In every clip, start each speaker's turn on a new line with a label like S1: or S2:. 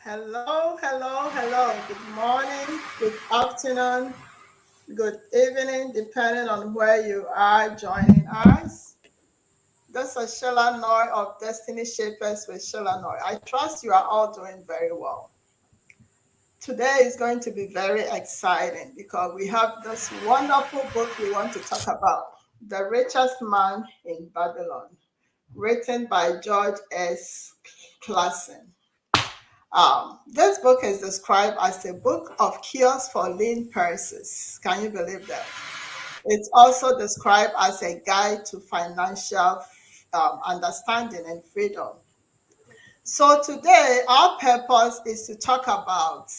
S1: Hello, hello, hello. Good morning, good afternoon, good evening, depending on where you are joining us. This is Sheila Noy of Destiny Shapers with Sheila Noye. I trust you are all doing very well. Today is going to be very exciting because we have this wonderful book we want to talk about, The Richest Man in Babylon, written by George S. Clason. This book is described as a book of cures for lean purses. Can you believe that? It's also described as a guide to financial understanding and freedom. So today, our purpose is to talk about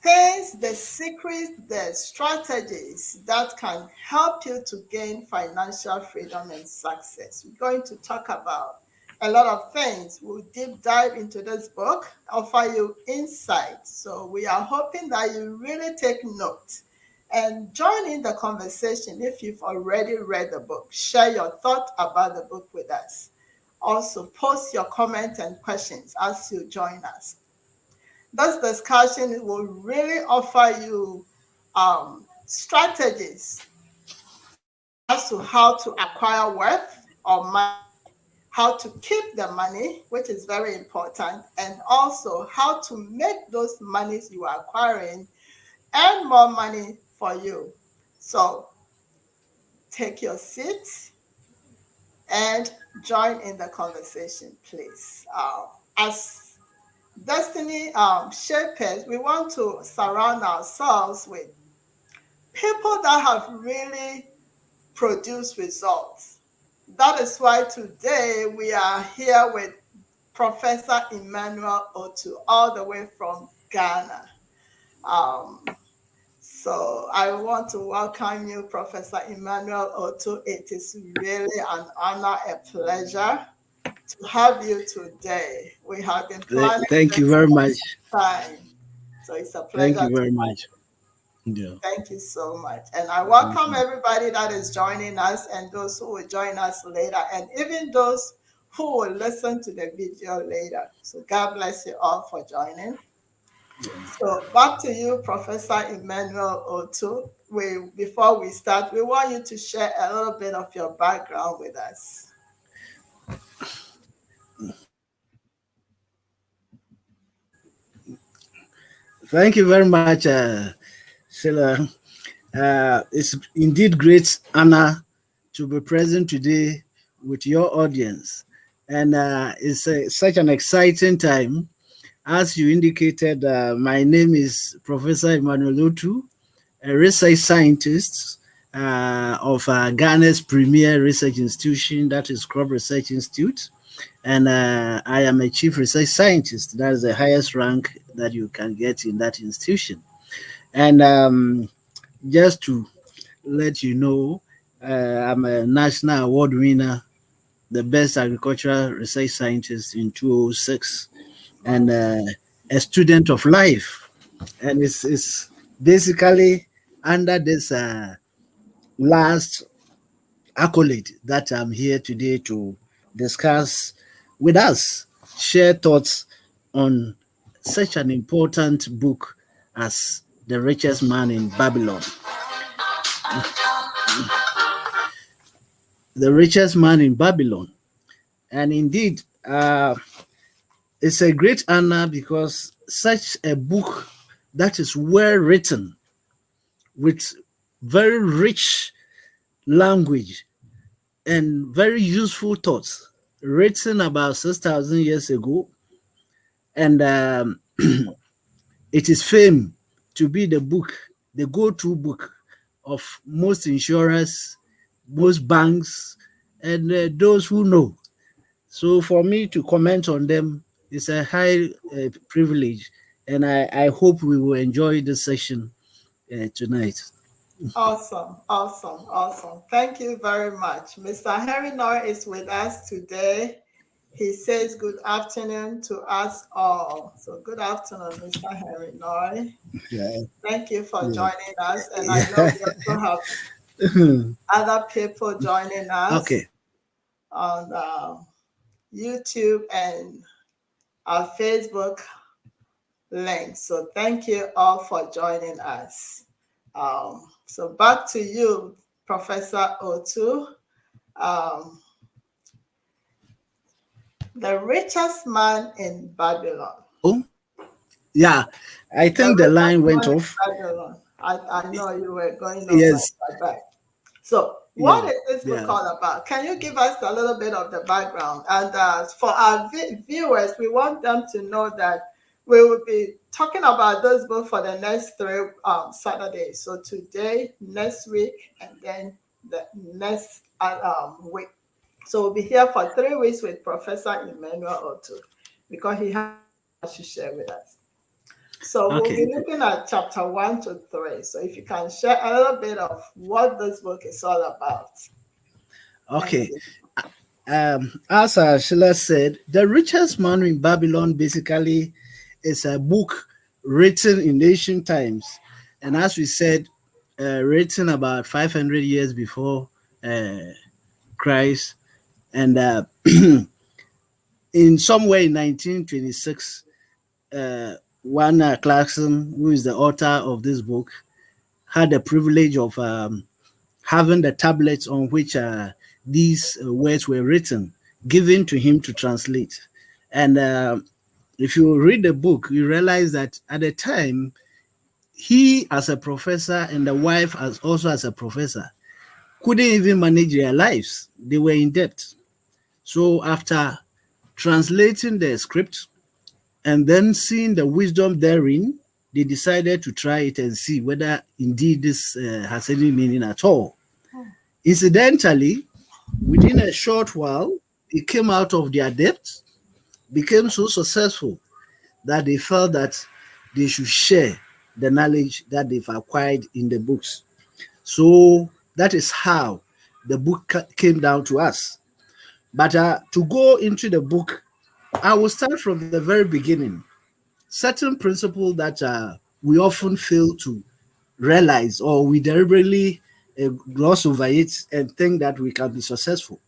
S1: things, the secrets, the strategies that can help you to gain financial freedom and success. We're going to talk about a lot of things. We'll deep dive into this book, offer you insight. So we are hoping that you really take note and join in the conversation if you've already read the book. Share your thoughts about the book with us. Also, post your comments and questions as you join us. This discussion will really offer you strategies as to how to acquire wealth or money, how to keep the money, which is very important, and also how to make those monies you are acquiring earn more money for you. So take your seat and join in the conversation, please. As Destiny Shapers, we want to surround ourselves with people that have really produced results. That is why today we are here with Professor Emmanuel Otoo, all the way from Ghana. Um, so I want to welcome you, Professor Emmanuel Otoo. It is really an honor, a pleasure to have you today. We have been planning
S2: Thank you
S1: this
S2: very much.
S1: for time. So it's a
S2: Thank
S1: pleasure
S2: you
S1: to
S2: very much. Yeah.
S1: thank you so much. And I
S2: Thank
S1: welcome
S2: you.
S1: everybody that is joining us and those who will join us later, and even those who will listen to the video later. So God bless you all for joining. So back to you, Professor Emmanuel Otoo. Before we start, we want you to share a little bit of your background with us.
S2: Thank you very much, Sheila. It's indeed great honor to be present today with your audience, and it's such an exciting time. As you indicated, my name is Professor Emmanuel Otoo, a research scientist of Ghana's premier research institution, that is Crop Research Institute. And I am a chief research scientist. That is the highest rank that you can get in that institution. And just to let you know, I'm a national award winner, the best agricultural research scientist in 2006, and a student of life. And it's basically under this last accolade that I'm here today to discuss with us, share thoughts on such an important book as The Richest Man in Babylon. The Richest Man in Babylon. And indeed, it's a great honor because such a book that is well written with very rich language and very useful thoughts written about 6,000 years ago. And it is famed to be the book, the go-to book of most insurers, most banks, and those who know. So for me to comment on them is a high privilege, and I hope we will enjoy this session tonight.
S1: Awesome, awesome, awesome. Thank you very much. Mr. Henry Noy is with us today. He says good afternoon to us all. So good afternoon, Mr. Henry Noy.
S2: Yeah.
S1: Thank you for
S2: Yeah.
S1: joining us. And I know we also have other people joining us
S2: Okay.
S1: on YouTube and our Facebook. link. So thank you all for joining us. So back to you, Professor Otoo. Um, the richest man in Babylon.
S2: Hello. Yeah, I
S1: The
S2: think the
S1: richest
S2: line went
S1: man in
S2: off.
S1: Babylon. I know you were going on
S2: Yes.
S1: back. So, what
S2: Yeah.
S1: is this book
S2: Yeah.
S1: all about? Can you give us a little bit of the background? And for our viewers, we want them to know that we will be talking about this book for the next 3 Saturdays. So, today, next week, and then the next week. So, we'll be here for 3 weeks with Professor Emmanuel Otoo because he has much to share with us. So we'll
S2: Okay.
S1: be looking at chapter 1 to 3. So if you can share a little bit of what this book is all about. Thank
S2: Okay.
S1: you.
S2: As Sheila said, The Richest Man in Babylon basically is a book written in ancient times. And as we said, written about 500 years before uh, Christ. And in somewhere in 1926, one Clarkson, who is the author of this book, had the privilege of having the tablets on which these words were written, given to him to translate. And if you read the book, you realize that at the time, he as a professor and the wife as also as a professor couldn't even manage their lives. They were in debt. So after translating the script and then seeing the wisdom therein, they decided to try it and see whether indeed this has any meaning at all. Incidentally, within a short while, they came out of their debt, became so successful that they felt that they should share the knowledge that they've acquired in the books. So that is how the book came down to us. But to go into the book, I will start from the very beginning. Certain principles that we often fail to realize, or we deliberately gloss over it and think that we can be successful.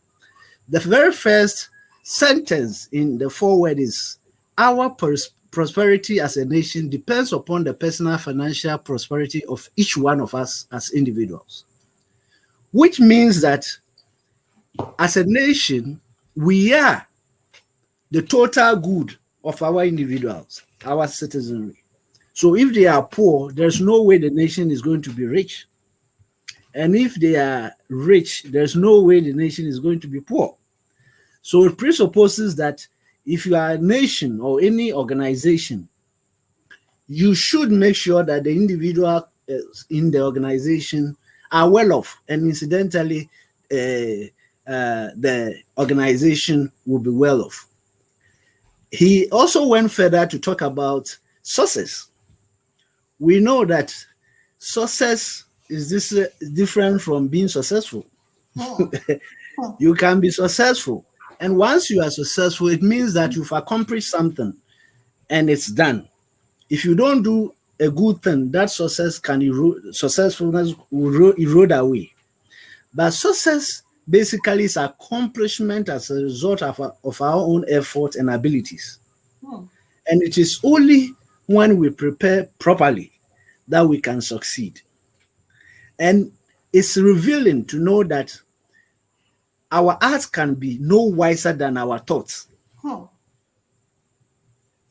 S2: The very first sentence in the foreword is, our prosperity as a nation depends upon the personal financial prosperity of each one of us as individuals, which means that as a nation, we are the total good of our individuals, our citizenry. So if they are poor, there's no way the nation is going to be rich. And if they are rich, there's no way the nation is going to be poor. So it presupposes that if you are a nation or any organization, you should make sure that the individual in the organization are well off. And incidentally, the organization will be well off. He also went further to talk about success. We know that success is this different from being successful. You can be successful, and once you are successful, it means that you've accomplished something and it's done. If you don't do a good thing, that successfulness will erode away. But success basically is accomplishment as a result of our own effort and abilities. And it is only when we prepare properly that we can succeed. And it's revealing to know that our art can be no wiser than our thoughts.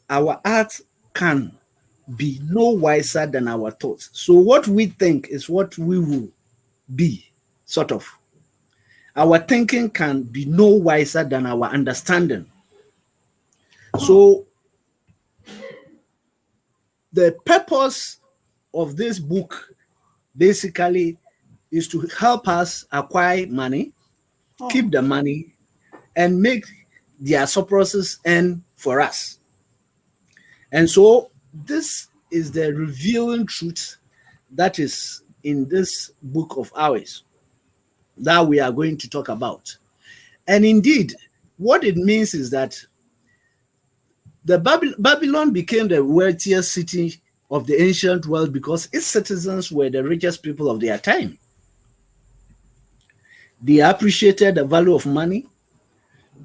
S2: Our art can be no wiser than our thoughts. So what we think is what we will be, sort of. Our thinking can be no wiser than our understanding. So the purpose of this book basically is to help us acquire money, keep the money, and make their surpluses earn for us. And so this is the revealing truth that is in this book of ours that we are going to talk about. And indeed, what it means is that the Babylon became the wealthiest city of the ancient world because its citizens were the richest people of their time. They appreciated the value of money.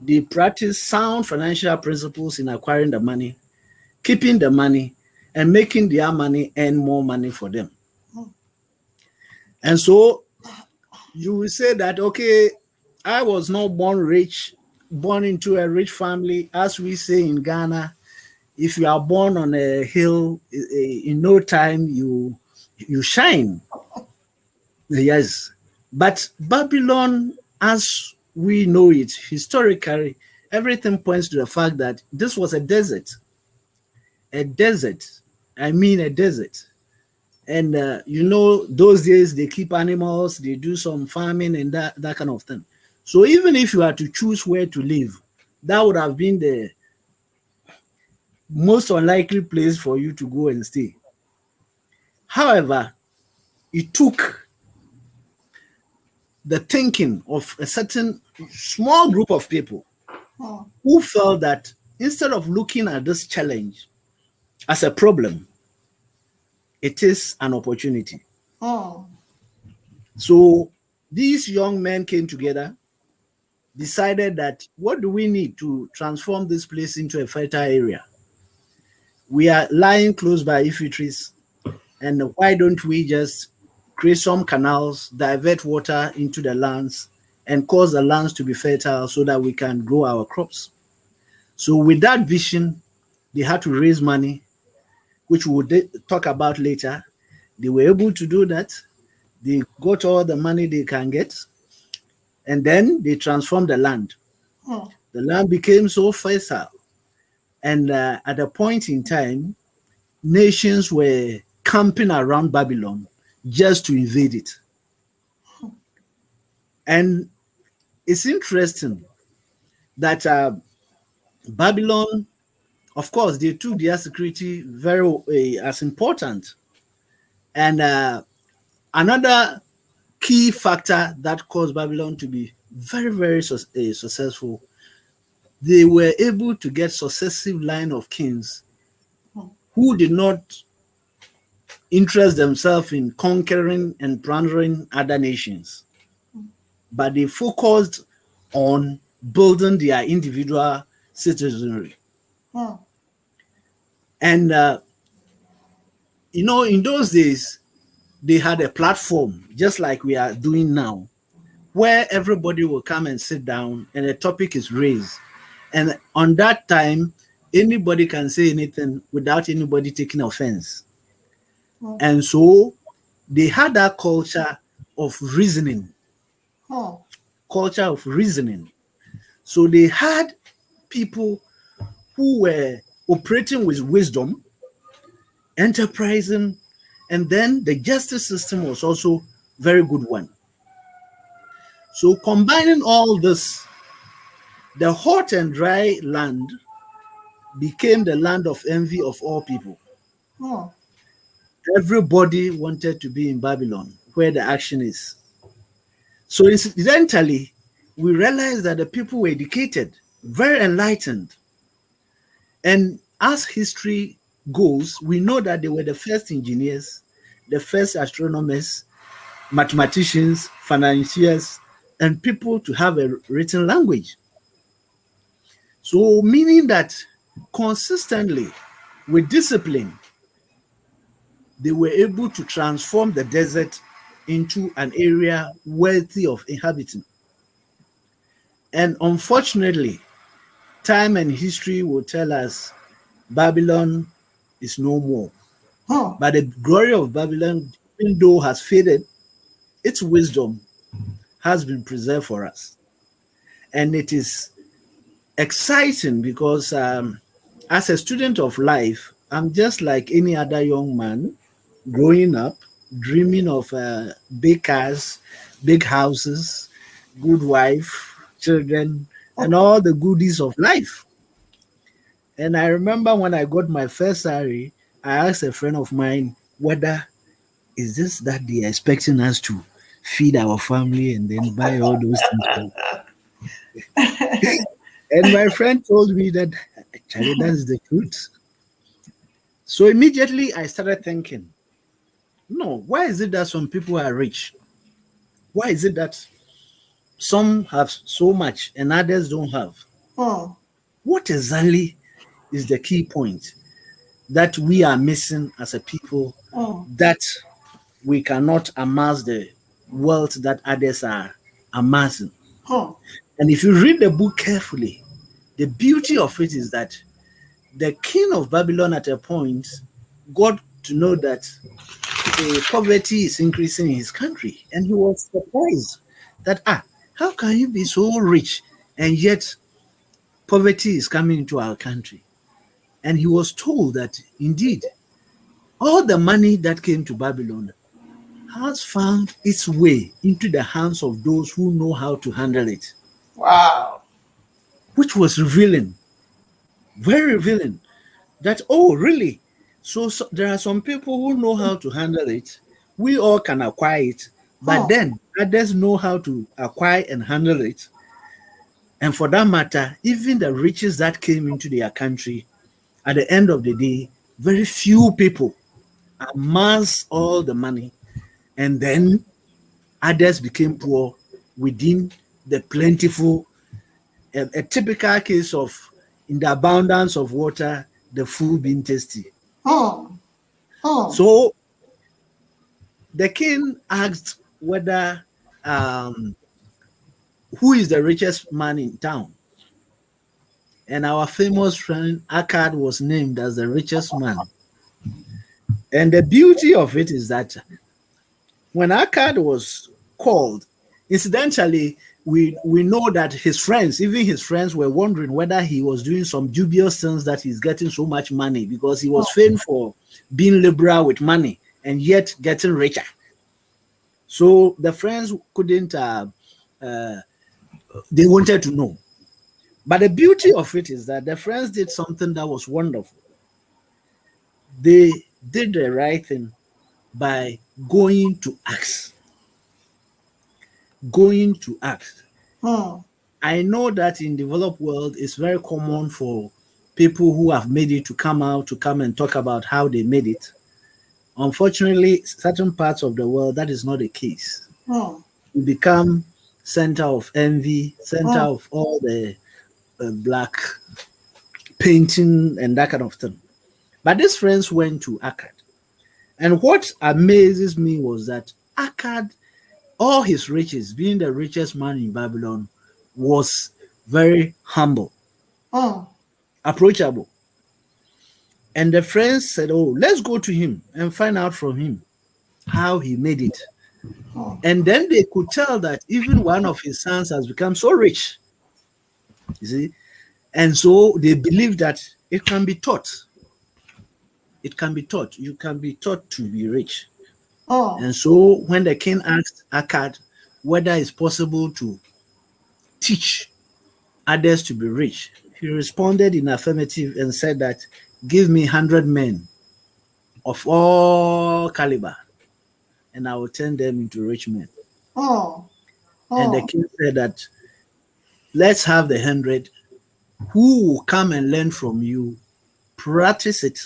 S2: They practiced sound financial principles in acquiring the money, keeping the money, and making their money earn more money for them. And so you will say that, okay, I was not born rich, born into a rich family. As we say in Ghana, if you are born on a hill, in no time you shine. Yes. But Babylon, as we know it historically, everything points to the fact that this was a desert. A desert. I mean, a desert. And those days they keep animals, they do some farming and that kind of thing. So even if you are to choose where to live, that would have been the most unlikely place for you to go and stay. However, it took the thinking of a certain small group of people who felt that instead of looking at this challenge as a problem, it is an opportunity. So these young men came together, decided that what do we need to transform this place into a fertile area? We are lying close by Ifitris, and why don't we just create some canals, divert water into the lands, and cause the lands to be fertile so that we can grow our crops? So with that vision, they had to raise money, which we'll talk about later. They were able to do that. They got all the money they can get, and then they transformed the land. The land became so fertile. And at a point in time, nations were camping around Babylon just to invade it. And it's interesting that Babylon, of course, they took their security very as important. And another key factor that caused Babylon to be very, very successful, they were able to get successive line of kings who did not interest themselves in conquering and plundering other nations, but they focused on building their individual citizenry. And in those days, they had a platform just like we are doing now, where everybody will come and sit down and a topic is raised. And on that time, anybody can say anything without anybody taking offense. And so they had that culture of reasoning. Culture of reasoning. So they had people who were operating with wisdom, enterprising, and then the justice system was also very good one. So combining all this, the hot and dry land became the land of envy of all people. Everybody wanted to be in Babylon, where the action is. So incidentally, we realized that the people were educated, very enlightened. And as history goes, we know that they were the first engineers, the first astronomers, mathematicians, financiers, and people to have a written language. So meaning that consistently, with discipline, they were able to transform the desert into an area worthy of inhabiting. And unfortunately, time and history will tell us Babylon is no more. But the glory of Babylon, even though has faded, its wisdom has been preserved for us. And it is exciting because as a student of life, I'm just like any other young man growing up, dreaming of big cars, big houses, good wife, children, and all the goodies of life. And I remember when I got my first salary, I asked a friend of mine whether is this that they are expecting us to feed our family and then buy all those things. And my friend told me that actually that's the truth. So immediately I started thinking, no, why is it that some people are rich? Why is it that some have so much and others don't have? What exactly is the key point that we are missing as a people,
S1: mm,
S2: that we cannot amass the wealth that others are amassing.
S1: mm.
S2: And if you read the book carefully, the beauty of it is that the king of Babylon at a point got to know that poverty is increasing in his country. And he was surprised that, how can you be so rich and yet poverty is coming into our country? And he was told that indeed, all the money that came to Babylon has found its way into the hands of those who know how to handle it,
S1: Wow.
S2: which was revealing, very revealing that, oh, really? So there are some people who know how to handle it. We all can acquire it, but
S1: Hmm.
S2: then others know how to acquire and handle it. And for that matter, even the riches that came into their country, at the end of the day, very few people amassed all the money, and then others became poor within the plentiful, a typical case of in the abundance of water, the food being tasty.
S1: Hmm. Hmm.
S2: So the king asked whether um, who is the richest man in town, and our famous friend Arkad was named as the richest man. And the beauty of it is that when Arkad was called, incidentally, we know that his friends, even his friends, were wondering whether he was doing some dubious things that he's getting so much money, because he was famed for being liberal with money and yet getting richer. So the friends couldn't, uh, they wanted to know. But the beauty of it is that the friends did something that was wonderful. They did the right thing by going to ask. Going to ask.
S1: Hmm.
S2: I know that in developed world, it's very common for people who have made it to come out to come and talk about how they made it. Unfortunately, certain parts of the world, that is not the case.
S1: Hmm.
S2: You become center of envy, center
S1: Hmm.
S2: of all the black painting and that kind of thing. But these friends went to Akkad. And what amazes me was that Akkad, all his riches, being the richest man in Babylon, was very humble,
S1: Hmm.
S2: approachable. And the friends said, oh, let's go to him and find out from him how he made it.
S1: Hmm.
S2: And then they could tell that even one of his sons has become so rich, you see. And so they believe that it can be taught. It can be taught. You can be taught to be rich.
S1: Hmm.
S2: And so when the king asked Akkad whether it's possible to teach others to be rich, he responded in affirmative and said that, give me 100 men of all caliber, and I will turn them into rich men.
S1: Hmm.
S2: And the
S1: Hmm.
S2: king said that, let's have the 100 who will come and learn from you, practice it,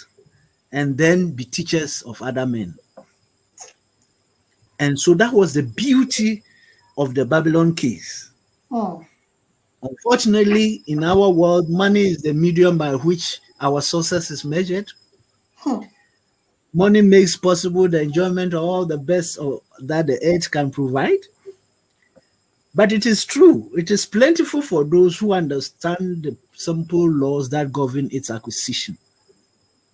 S2: and then be teachers of other men. And so that was the beauty of the Babylon case.
S1: Hmm.
S2: Unfortunately, in our world, money is the medium by which our success is measured.
S1: Hmm.
S2: Money makes possible the enjoyment of all the best that the earth can provide. But it is true, it is plentiful for those who understand the simple laws that govern its acquisition.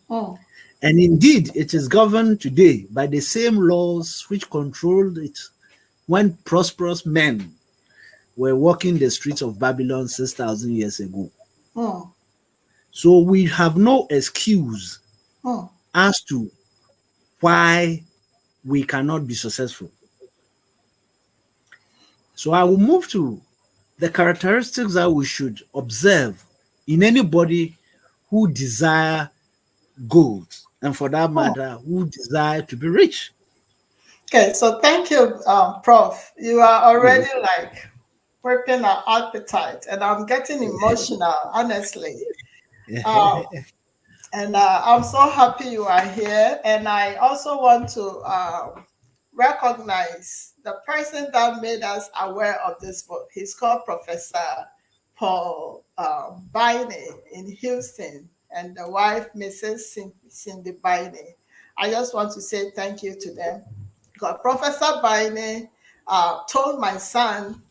S1: Hmm.
S2: And indeed, it is governed today by the same laws which controlled it when prosperous men were walking the streets of Babylon 6,000 years ago.
S1: Hmm.
S2: So we have no excuse
S1: Hmm.
S2: as to why we cannot be successful. So I will move to the characteristics that we should observe in anybody who desire gold, and for that
S1: Hmm.
S2: matter, who desire to be rich.
S1: Okay, so thank you, Prof. You are
S2: Yes.
S1: already like prepping our appetite, and I'm getting emotional, honestly. Um, and I'm so happy you are here. And I also want to recognize the person that made us aware of this book. He's called Professor Paul Biney in Houston. and the wife, Mrs. Cindy Baine. I just want to say thank you to them. Because Professor Baine told my son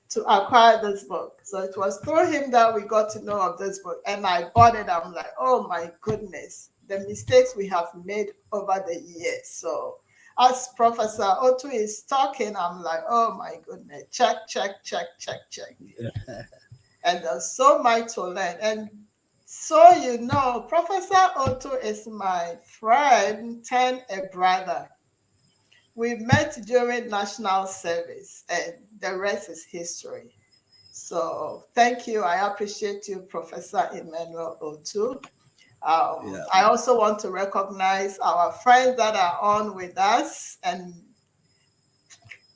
S1: to acquire this book. So it was through him that we got to know of this book. And I bought it. I'm like, oh my goodness, the mistakes we have made over the years. So as Professor Otoo is talking, I'm like, oh my goodness, check. And there's so much to learn. And so, you know, Professor Otoo is my friend turned a brother. We met during national service, and the rest is history. So thank you. I appreciate you, Professor Emmanuel Otoo. I also want to recognize our friends that are on with us and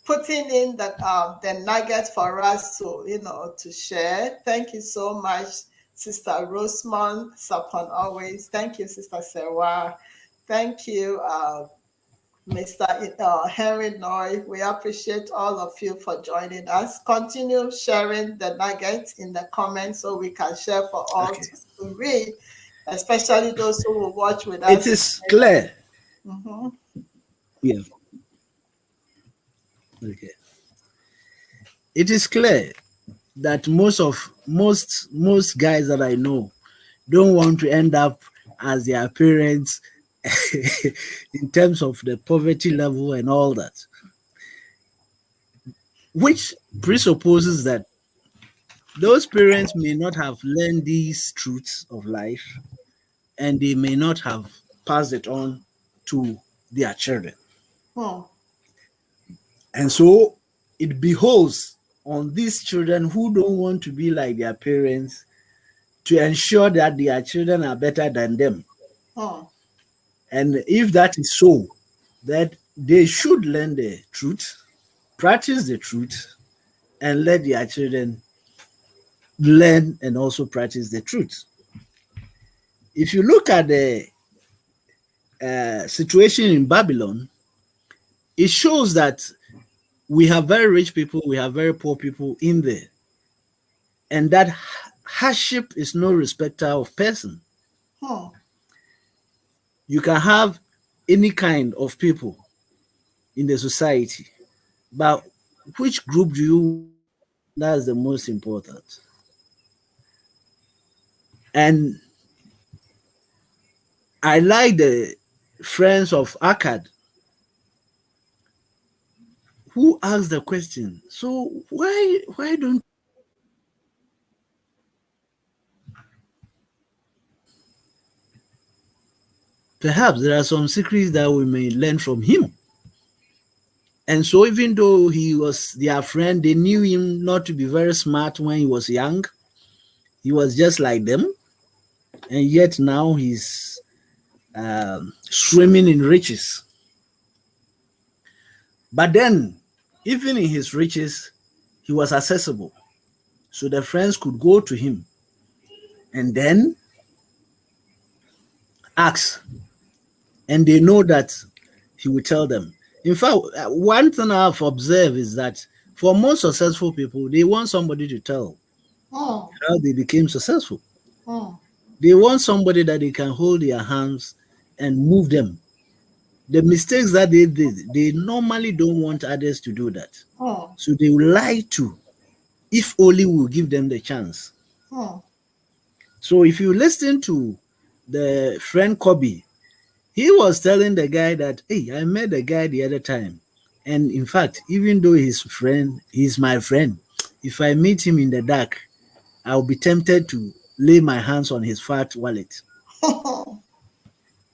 S1: putting in the nuggets for us to, you know, to share. Thank you so much, Sister Rosemont Sapon always. Thank you, Sister Sewa. Thank you, Mr. Henry Noye. We appreciate all of you for joining us. Continue sharing the nuggets in the comments so we can share for all to read, especially those who will watch with us.
S2: It is clear.
S1: Mm-hmm.
S2: Yeah. Okay. It is clear that most guys that I know don't want to end up as their parents in terms of the poverty level and all that, which presupposes that those parents may not have learned these truths of life and they may not have passed it on to their children. And so it behoves on these children who don't want to be like their parents to ensure that their children are better than them. And if that is so, that they should learn the truth, practice the truth, and let their children learn and also practice the truth. If you look at the situation in Babylon, it shows that we have very rich people, we have very poor people in there. And that hardship is no respecter of person. You can have any kind of people in the society, but which group do you want? That's the most important. And I like the friends of Arkad who asked the question, so why don't perhaps there are some secrets that we may learn from him. And so even though he was their friend, they knew him not to be very smart when he was young. He was just like them. And yet now he's swimming in riches. But then, even in his riches, he was accessible. So the friends could go to him and then ask. And they know that he will tell them. In fact, one thing I've observed is that for most successful people, they want somebody to tell how they became successful. They want somebody that they can hold their hands and move them. The mistakes that they did, they normally don't want others to do that. So they will lie to, if only we'll give them the chance. So if you listen to the friend Kobe, he was telling the guy that, hey, I met the guy the other time. And in fact, even though he's my friend, if I meet him in the dark, I'll be tempted to lay my hands on his fat wallet.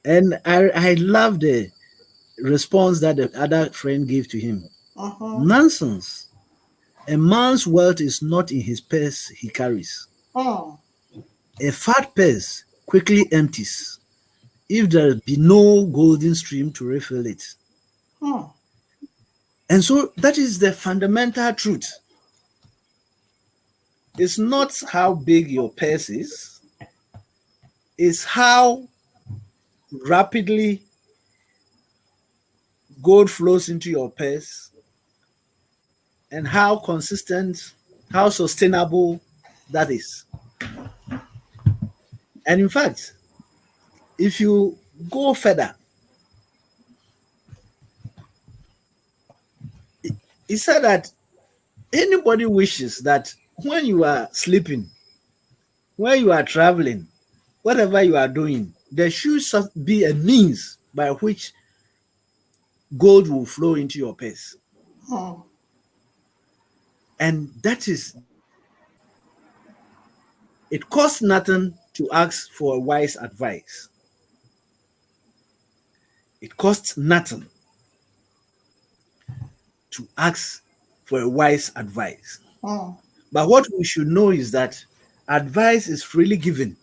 S2: And I love the response that the other friend gave to him. Nonsense. A man's wealth is not in his purse he carries. A fat purse quickly empties if there be no golden stream to refill it. And so that is the fundamental truth. It's not how big your purse is, it's how rapidly gold flows into your purse and how consistent, how sustainable that is. And in fact, if you go further, he said that anybody wishes that when you are sleeping, when you are traveling, whatever you are doing, there should be a means by which gold will flow into your purse.
S1: Hmm.
S2: And that is the secret. It costs nothing to ask for wise advice. It costs nothing to ask for a wise advice.
S1: Hmm.
S2: But what we should know is that advice is freely given,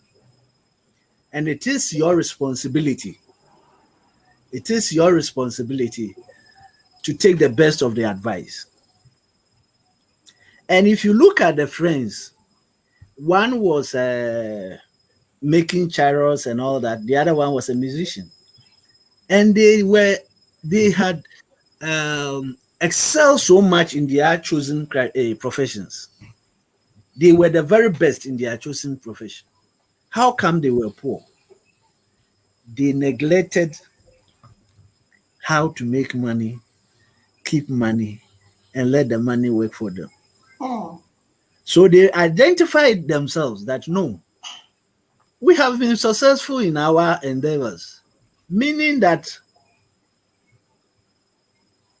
S2: and it is your responsibility. It is your responsibility to take the best of the advice. And if you look at the friends, one was making chariots and all that, the other one was a musician. And they had excelled so much in their chosen professions. They were the very best in their chosen profession. How come they were poor? They neglected how to make money, keep money, and let the money work for them.
S1: Hmm.
S2: So they identified themselves that no, we have been successful in our endeavors, meaning that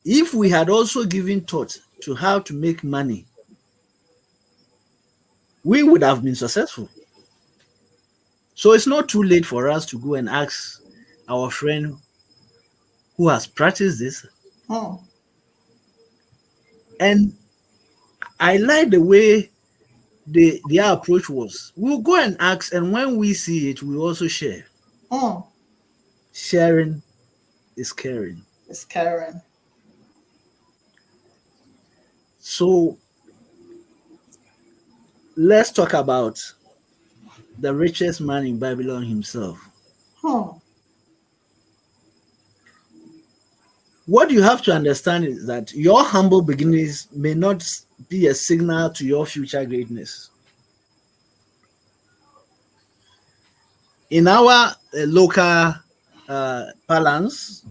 S2: if we had also given thought to how to make money, we would have been successful. So it's not too late for us to go and ask our friend who has practiced this.
S1: Hmm.
S2: And I like the way their approach was. We'll go and ask, and when we see it, we also share.
S1: Hmm.
S2: Sharing is caring.
S1: It's Karen.
S2: So let's talk about the richest man in Babylon himself.
S1: Hmm.
S2: What you have to understand is that your humble beginnings may not be a signal to your future greatness. In our local parlance,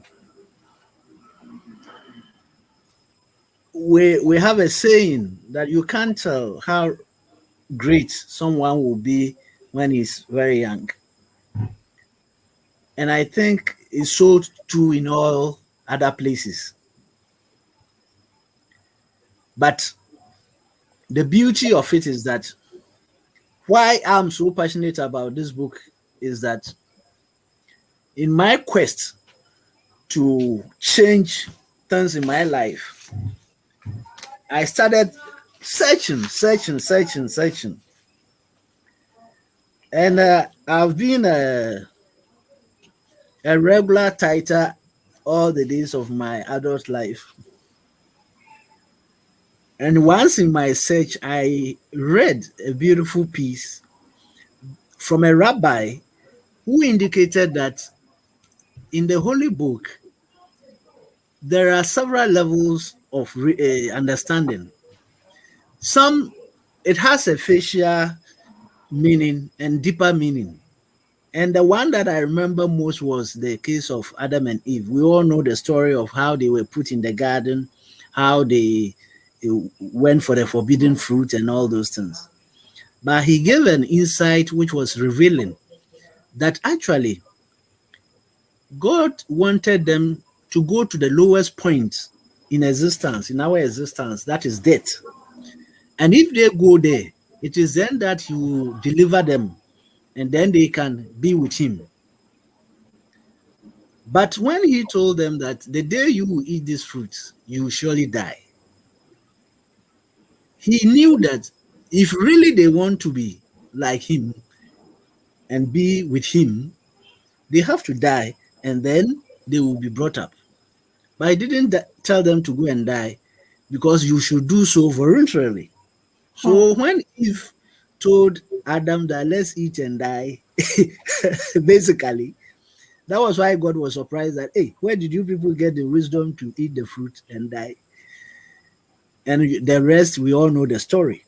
S2: we have a saying that you can't tell how great someone will be when he's very young. And I think it's so true in all other places. But the beauty of it is that why I'm so passionate about this book is that in my quest to change things in my life, I started searching. And I've been a regular titer all the days of my adult life. And once in my search, I read a beautiful piece from a rabbi who indicated that in the holy book, there are several levels of understanding. Some, it has a facial meaning and deeper meaning. And the one that I remember most was the case of Adam and Eve. We all know the story of how they were put in the garden, how they went for the forbidden fruit and all those things. But he gave an insight which was revealing that actually God wanted them to go to the lowest point in existence, in our existence, that is death. And if they go there, it is then that he will deliver them and then they can be with him. But when he told them that the day you will eat this fruit, you will surely die, he knew that if really they want to be like him and be with him, they have to die and then they will be brought up. But he didn't tell them to go and die because you should do so voluntarily. So when Eve told Adam that let's eat and die, basically, that was why God was surprised that, hey, where did you people get the wisdom to eat the fruit and die? And the rest, we all know the story.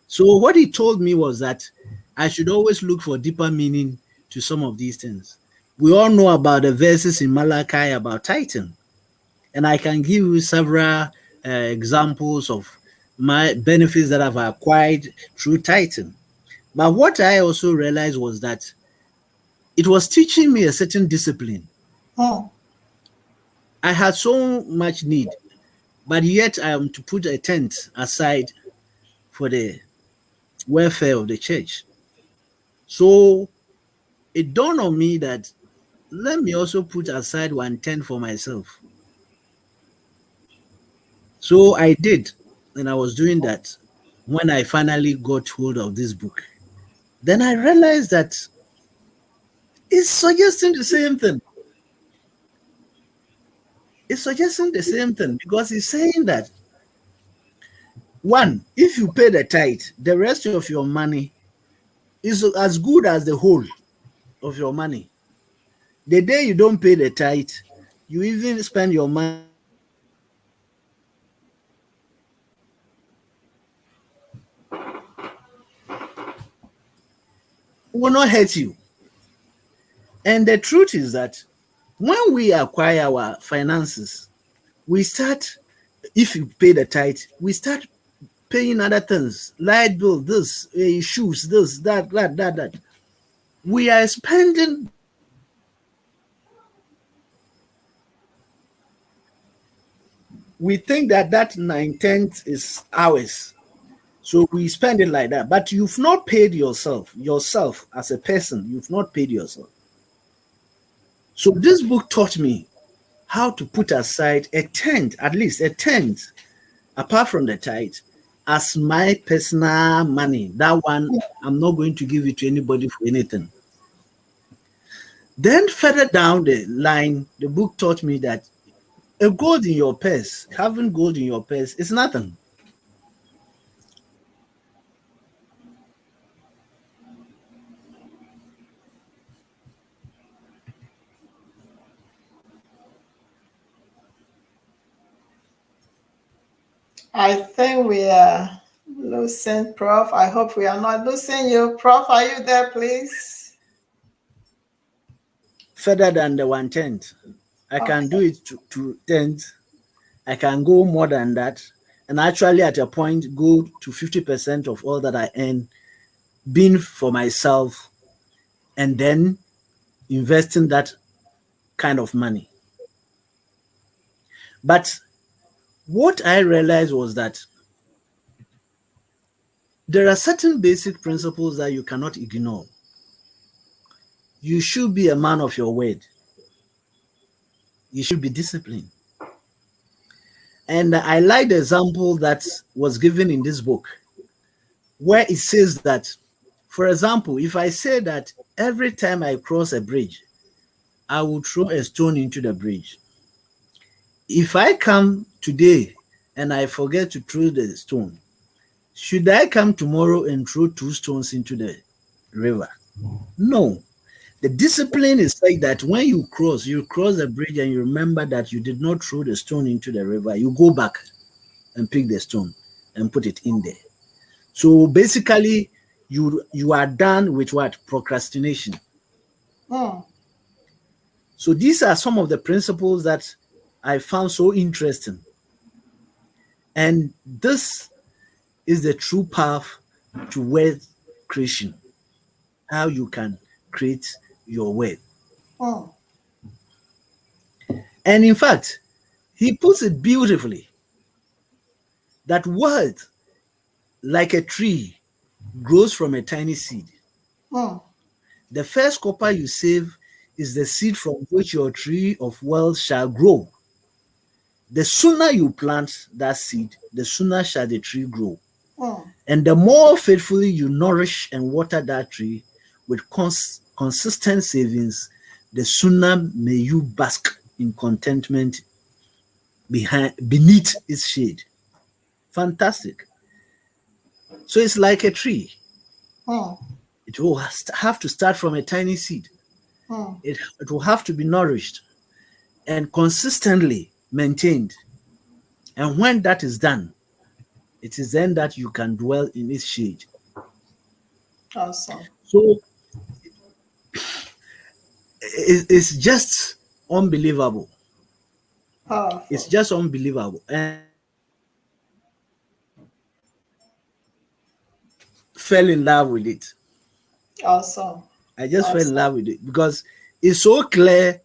S2: So what he told me was that I should always look for deeper meaning to some of these things. We all know about the verses in Malachi about tithing, and I can give you several examples of my benefits that I've acquired through tithing. But what I also realized was that it was teaching me a certain discipline. I had so much need, but yet I am to put a tenth aside for the welfare of the church. So it dawned on me that let me also put aside 1/10 for myself. So I did, and I was doing that when I finally got hold of this book. Then I realized that it's suggesting the same thing. It's suggesting the same thing because it's saying that one, if you pay the tithe, the rest of your money is as good as the whole of your money. The day you don't pay the tithe, you even spend your money will not hurt you. And the truth is that when we acquire our finances, we start, if you pay the tithe, we start paying other things, light bill, this, shoes, this, that. We are spending. We think that 9/10 is ours. So we spend it like that. But you've not paid yourself as a person, you've not paid yourself. So this book taught me how to put aside a tenth, at least a tenth, apart from the tithe, as my personal money. That one, I'm not going to give it to anybody for anything. Then further down the line, the book taught me that a gold in your purse, having gold in your purse is nothing.
S1: I think we are losing Prof. I hope we are not losing you. Prof, are you there, please?
S2: Further than the 1/10. I can do it to 10th. I can go more than that. And actually, at a point, go to 50% of all that I earn, being for myself, and then investing that kind of money. But what I realized was that there are certain basic principles that you cannot ignore. You should be a man of your word. You should be disciplined. And I like the example that was given in this book, where it says that, for example, if I say that every time I cross a bridge, I will throw a stone into the bridge. If I come today and I forget to throw the stone, should I come tomorrow and throw 2 stones into the river? No. The discipline is like that when you cross the bridge and you remember that you did not throw the stone into the river, you go back and pick the stone and put it in there. So basically, you are done with what? Procrastination. So these are some of the principles that I found so interesting. And this is the true path to wealth creation. How you can create your wealth. And in fact, he puts it beautifully that wealth, like a tree, grows from a tiny seed. The first copper you save is the seed from which your tree of wealth shall grow. The sooner you plant that seed, the sooner shall the tree grow. And the more faithfully you nourish and water that tree with consistent savings, the sooner may you bask in contentment beneath its shade. Fantastic. So it's like a tree. It will have to start from a tiny seed. It will have to be nourished and consistently maintained. And when that is done, it is then that you can dwell in its shade.
S1: Awesome.
S2: So it's just unbelievable. It's
S1: Powerful.
S2: just unbelievable. And fell in love with it.
S1: Awesome.
S2: I just fell in
S1: Awesome.
S2: love with it because it's so clear.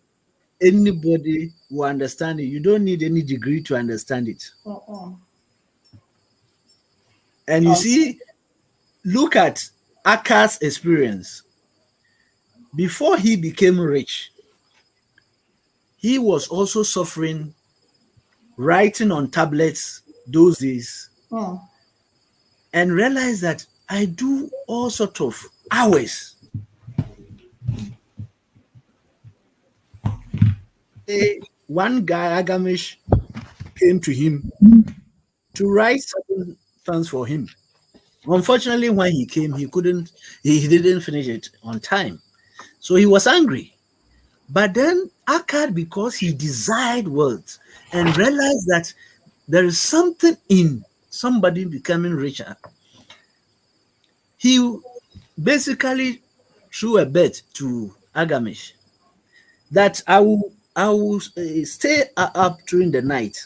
S2: Anybody will understand it. You don't need any degree to understand it.
S1: Mm-mm.
S2: And you
S1: Awesome.
S2: see, look at Arkad's experience. Before he became rich, he was also suffering, writing on tablets those days,
S1: Mm.
S2: and realized that I do all sorts of hours. One guy, Agamish, came to him to write certain things for him. Unfortunately, when he came, he didn't finish it on time. So he was angry. But then Arkad, because he desired wealth and realized that there is something in somebody becoming richer, he basically threw a bet to Agamish that I will stay up during the night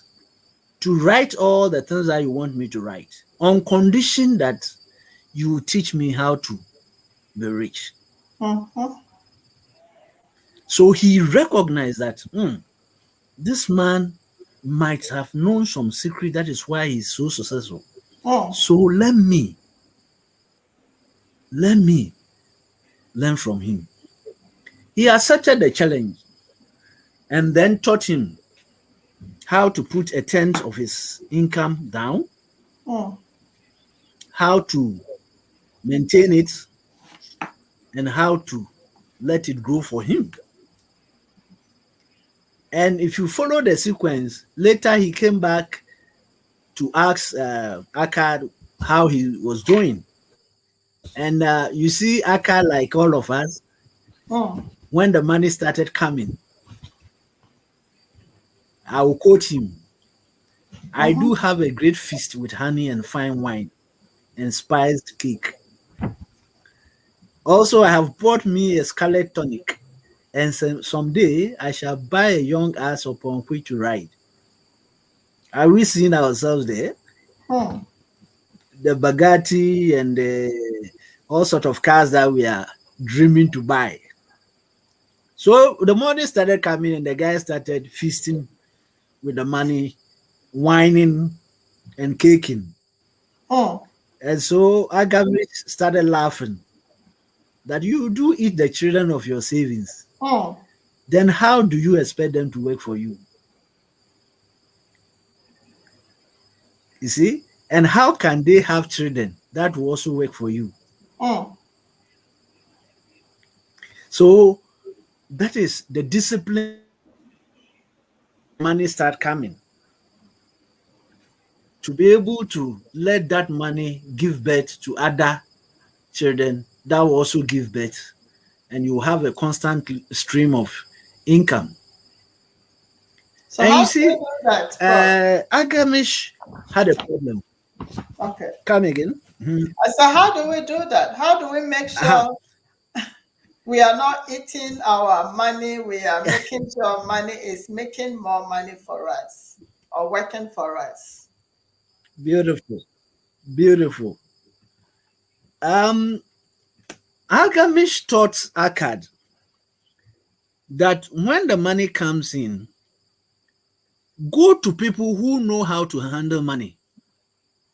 S2: to write all the things that you want me to write, on condition that you teach me how to be rich.
S1: Mm-hmm.
S2: So he recognized that this man might have known some secret, that is why he's so successful.
S1: Mm.
S2: So let me learn from him. He accepted the challenge and then taught him how to put a tenth of his income down,
S1: Mm.
S2: how to maintain it, and how to let it grow for him. And if you follow the sequence, later he came back to ask Arkad how he was doing. And you see, Arkad, like all of us,
S1: Mm.
S2: when the money started coming, I will quote him: I
S1: Mm-hmm.
S2: do have a great feast with honey and fine wine and spiced cake. Also, I have bought me a scarlet tonic, and someday I shall buy a young ass upon which to ride. Are we seeing ourselves there?
S1: Mm.
S2: The Bugatti and all sort of cars that we are dreaming to buy. So the money started coming, and the guy started feasting with the money, whining and caking.
S1: Mm.
S2: And so Agami started laughing that you do eat the children of your savings.
S1: Mm.
S2: Then how do you expect them to work for you? You see? And how can they have children that will also work for you?
S1: Mm.
S2: So that is the discipline. Money start coming, to be able to let that money give birth to other children that will also give birth, and you have a constant stream of income.
S1: So
S2: And you
S1: how do we
S2: see,
S1: do that, Prof?
S2: Agamish had a problem.
S1: Okay.
S2: Come again. Mhm.
S1: I said, how do we do that? How do we make
S2: Aha,
S1: sure we are not eating our money? We are making sure money is making more money for us or working for us.
S2: beautiful, beautiful. Um, Agamish taught Arkad that when the money comes in, go to people who know how to handle money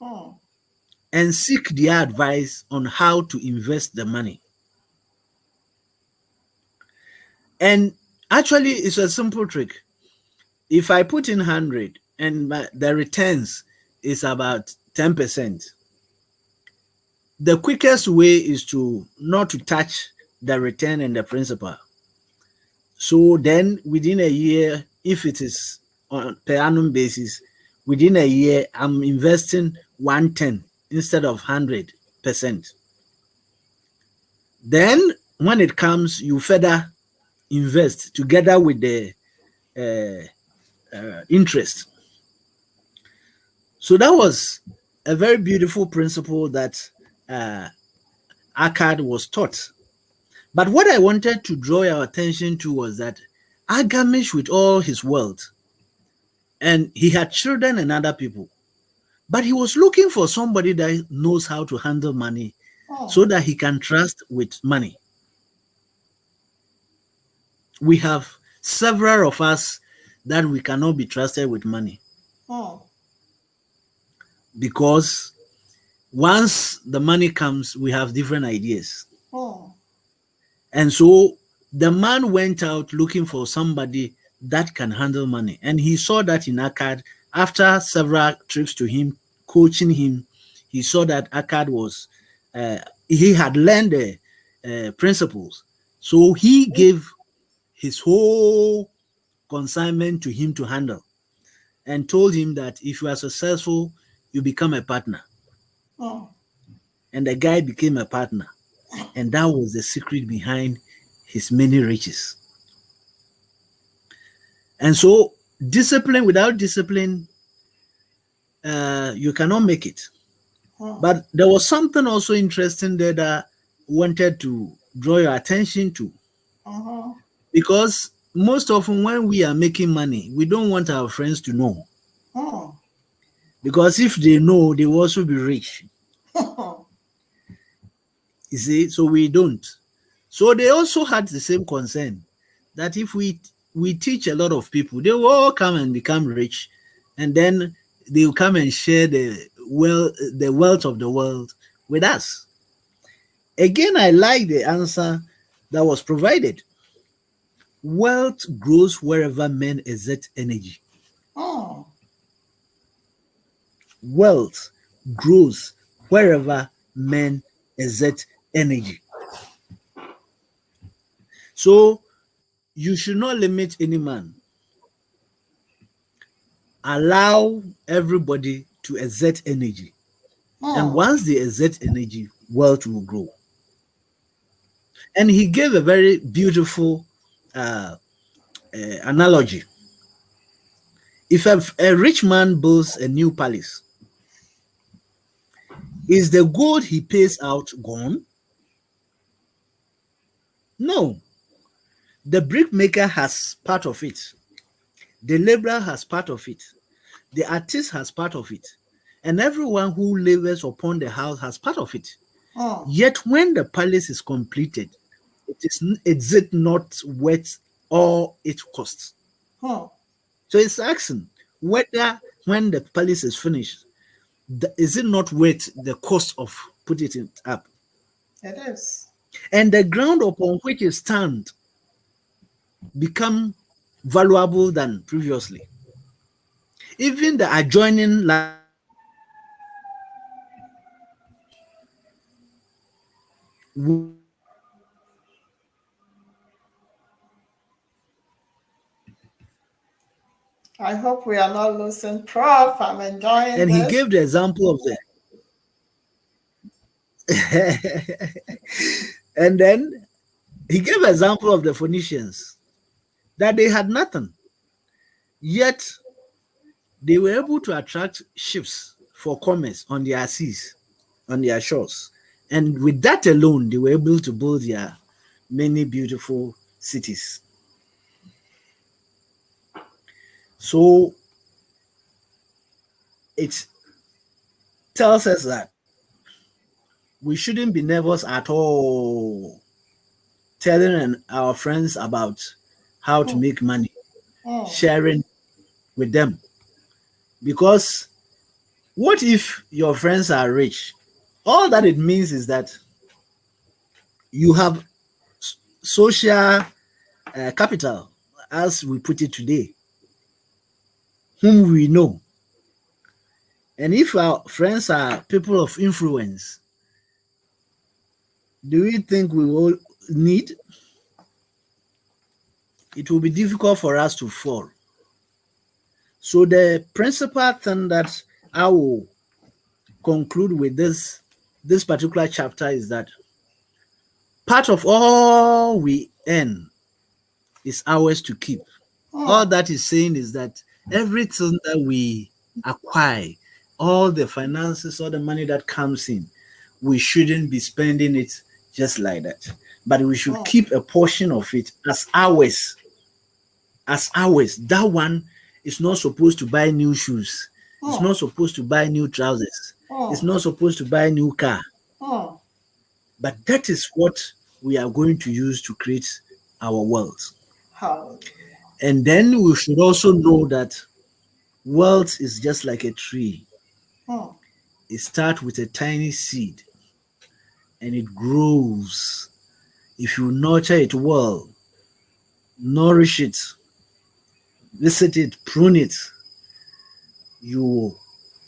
S1: Hmm.
S2: and seek their advice on how to invest the money. And actually, it's a simple trick. If I put in 100 and the returns is about 10%, the quickest way is to not to touch the return and the principal. So then within a year, if it is on per annum basis, within a year, I'm investing 110 instead of 100%. Then when it comes, you further invest together with the interest. So that was a very beautiful principle that uh, Arkad was taught. But what I wanted to draw your attention to was that Agamish, with all his wealth, and he had children and other people, but he was looking for somebody that knows how to handle money so that he can trust with money. We have several of us that we cannot be trusted with money because once the money comes, we have different ideas. And so the man went out looking for somebody that can handle money. And he saw that in Arkad. After several trips to him, coaching him, he saw that Arkad was, he had learned the principles. So he gave his whole consignment to him to handle and told him that if you are successful, you become a partner. And the guy became a partner. And that was the secret behind his many riches. And so discipline, without discipline, you cannot make it. But there was something also interesting there that I wanted to draw your attention to. Because most often when we are making money, we don't want our friends to know. Because if they know, they will also be rich. You see, so we don't. So they also had the same concern that if we teach a lot of people, they will all come and become rich, and then they will come and share the wealth of the world with us. Again, I like the answer that was provided. Wealth grows wherever men exert energy. Wealth grows wherever men exert energy. So you should not limit any man. Allow everybody to exert energy. And once they exert energy, wealth will grow. And he gave a very beautiful analogy. If a rich man builds a new palace, is the gold he pays out gone? No. The brickmaker has part of it. The laborer has part of it. The artist has part of it. And everyone who labors upon the house has part of it. Yet when the palace is completed, is it not worth all it costs? So it's asking whether when the palace is finished, is it not worth the cost of putting it up?
S1: It is.
S2: And the ground upon which it stands become valuable than previously. Even the adjoining land
S1: I hope we are not losing Prof. I'm enjoying
S2: and
S1: this.
S2: he gave the example of the and then he gave an example of the Phoenicians that they had nothing, yet they were able to attract ships for commerce on their seas, on their shores. And with that alone, they were able to build their many beautiful cities. So it tells us that we shouldn't be nervous at all telling our friends about how to make money, sharing with them. Because what if your friends are rich? All that it means is that you have social capital, as we put it today, whom we know. And if our friends are people of influence, do we think we will need? It will be difficult for us to fall. So the principal thing that I will conclude with this particular chapter is that part of all we earn is ours to keep. All that is saying is that everything that we acquire, all the finances, all the money that comes in, we shouldn't be spending it just like that. but we should keep a portion of it as ours. As ours. That one is not supposed to buy new shoes. It's not supposed to buy new trousers. It's not supposed to buy a new car. But that is what we are going to use to create our wealth. And then we should also know that wealth is just like a tree. It starts with a tiny seed and it grows. If you nurture it well, nourish it, visit it, prune it, you will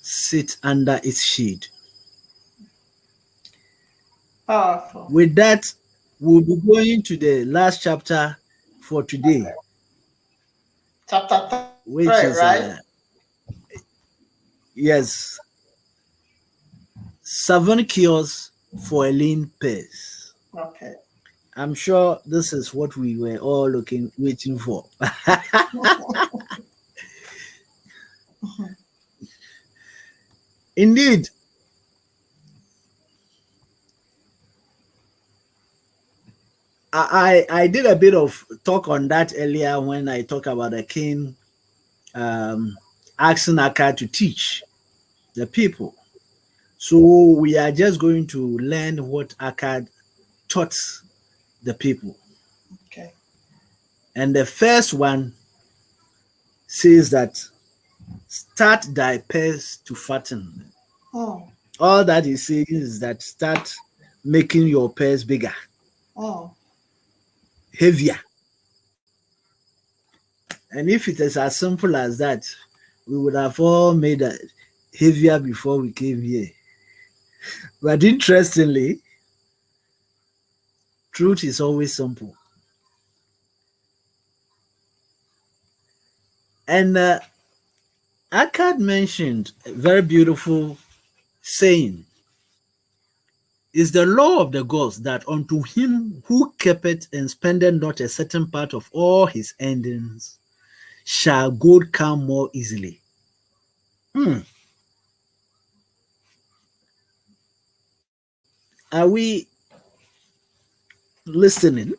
S2: sit under its shade.
S1: Powerful.
S2: With that, we'll be going to the last chapter for today.
S1: Chapter 3,
S2: which is
S1: right?
S2: Yes, 7 cures for a lean purse.
S1: Okay.
S2: I'm sure this is what we were all waiting for. Indeed. I did a bit of talk on that earlier when I talked about the king asking Arkad to teach the people. So we are just going to learn what Arkad taught the people.
S1: Okay.
S2: And the first one says that start thy purse to fatten. All that he says is that start making your purse bigger, heavier. And if it is as simple as that, we would have all made it heavier before we came here. But interestingly, truth is always simple. And Arkad mentioned a very beautiful saying. Is the law of the gods that unto him who keepeth and spendeth not a certain part of all his earnings shall gold come more easily. Are we listening?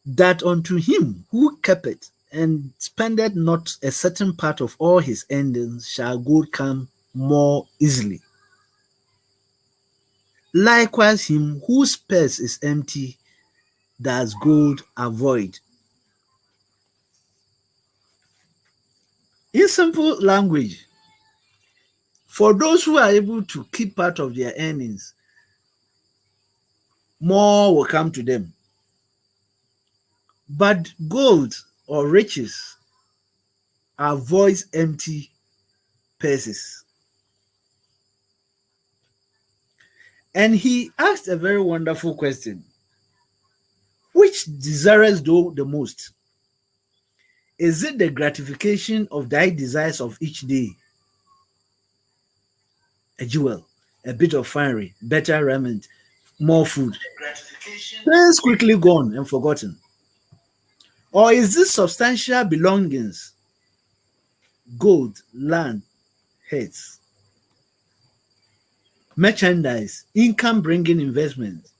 S2: That unto him who keepeth and spendeth not a certain part of all his earnings shall gold come more easily. Likewise, him whose purse is empty does gold avoid. In simple language, for those who are able to keep part of their earnings, more will come to them. But gold or riches avoids empty purses. And he asked a very wonderful question. Which desirest thou the most? Is it the gratification of thy desires of each day? A jewel, a bit of finery, better raiment, more food. Things quickly gone and forgotten. Or is this substantial belongings, gold, land, heads, merchandise, income-bringing investments,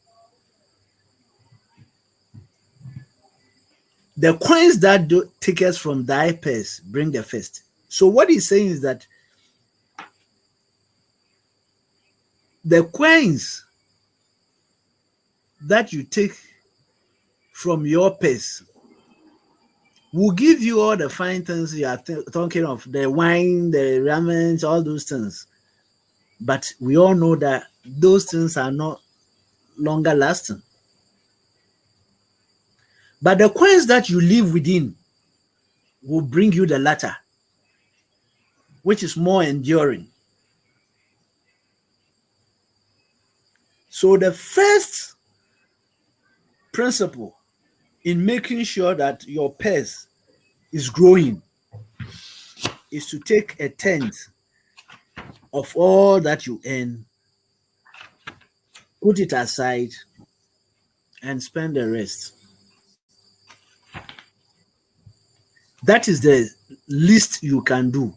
S2: the coins that take us from thy purse bring the first? So what he's saying is that the coins that you take from your purse will give you all the fine things you are talking of, the wine, the ramen, all those things. But we all know that those things are not longer lasting. But the coins that you live within will bring you the latter, which is more enduring. So the first principle in making sure that your purse is growing is to take a tenth of all that you earn, put it aside, and spend the rest. That is the least you can do.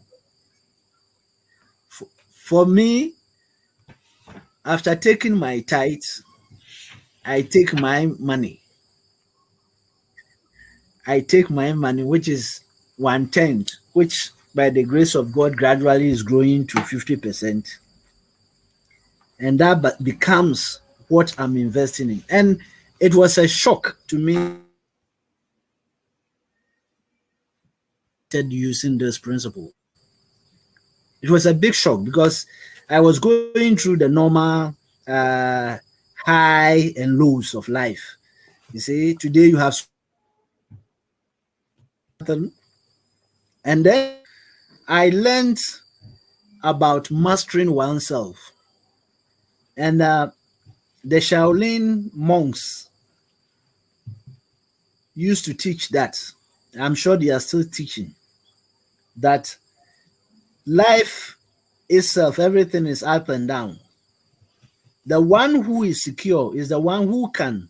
S2: For me, after taking my tithes, I take my money. I take my money, which is 1/10, which by the grace of God gradually is growing to 50%. And that becomes what I'm investing in. And it was a shock to me using this principle. It was a big shock because I was going through the normal uh, high and lows of life. You see, today you have something, and then I learned about mastering oneself. And the Shaolin monks used to teach that. I'm sure they are still teaching that life itself, everything is up and down. The one who is secure is the one who can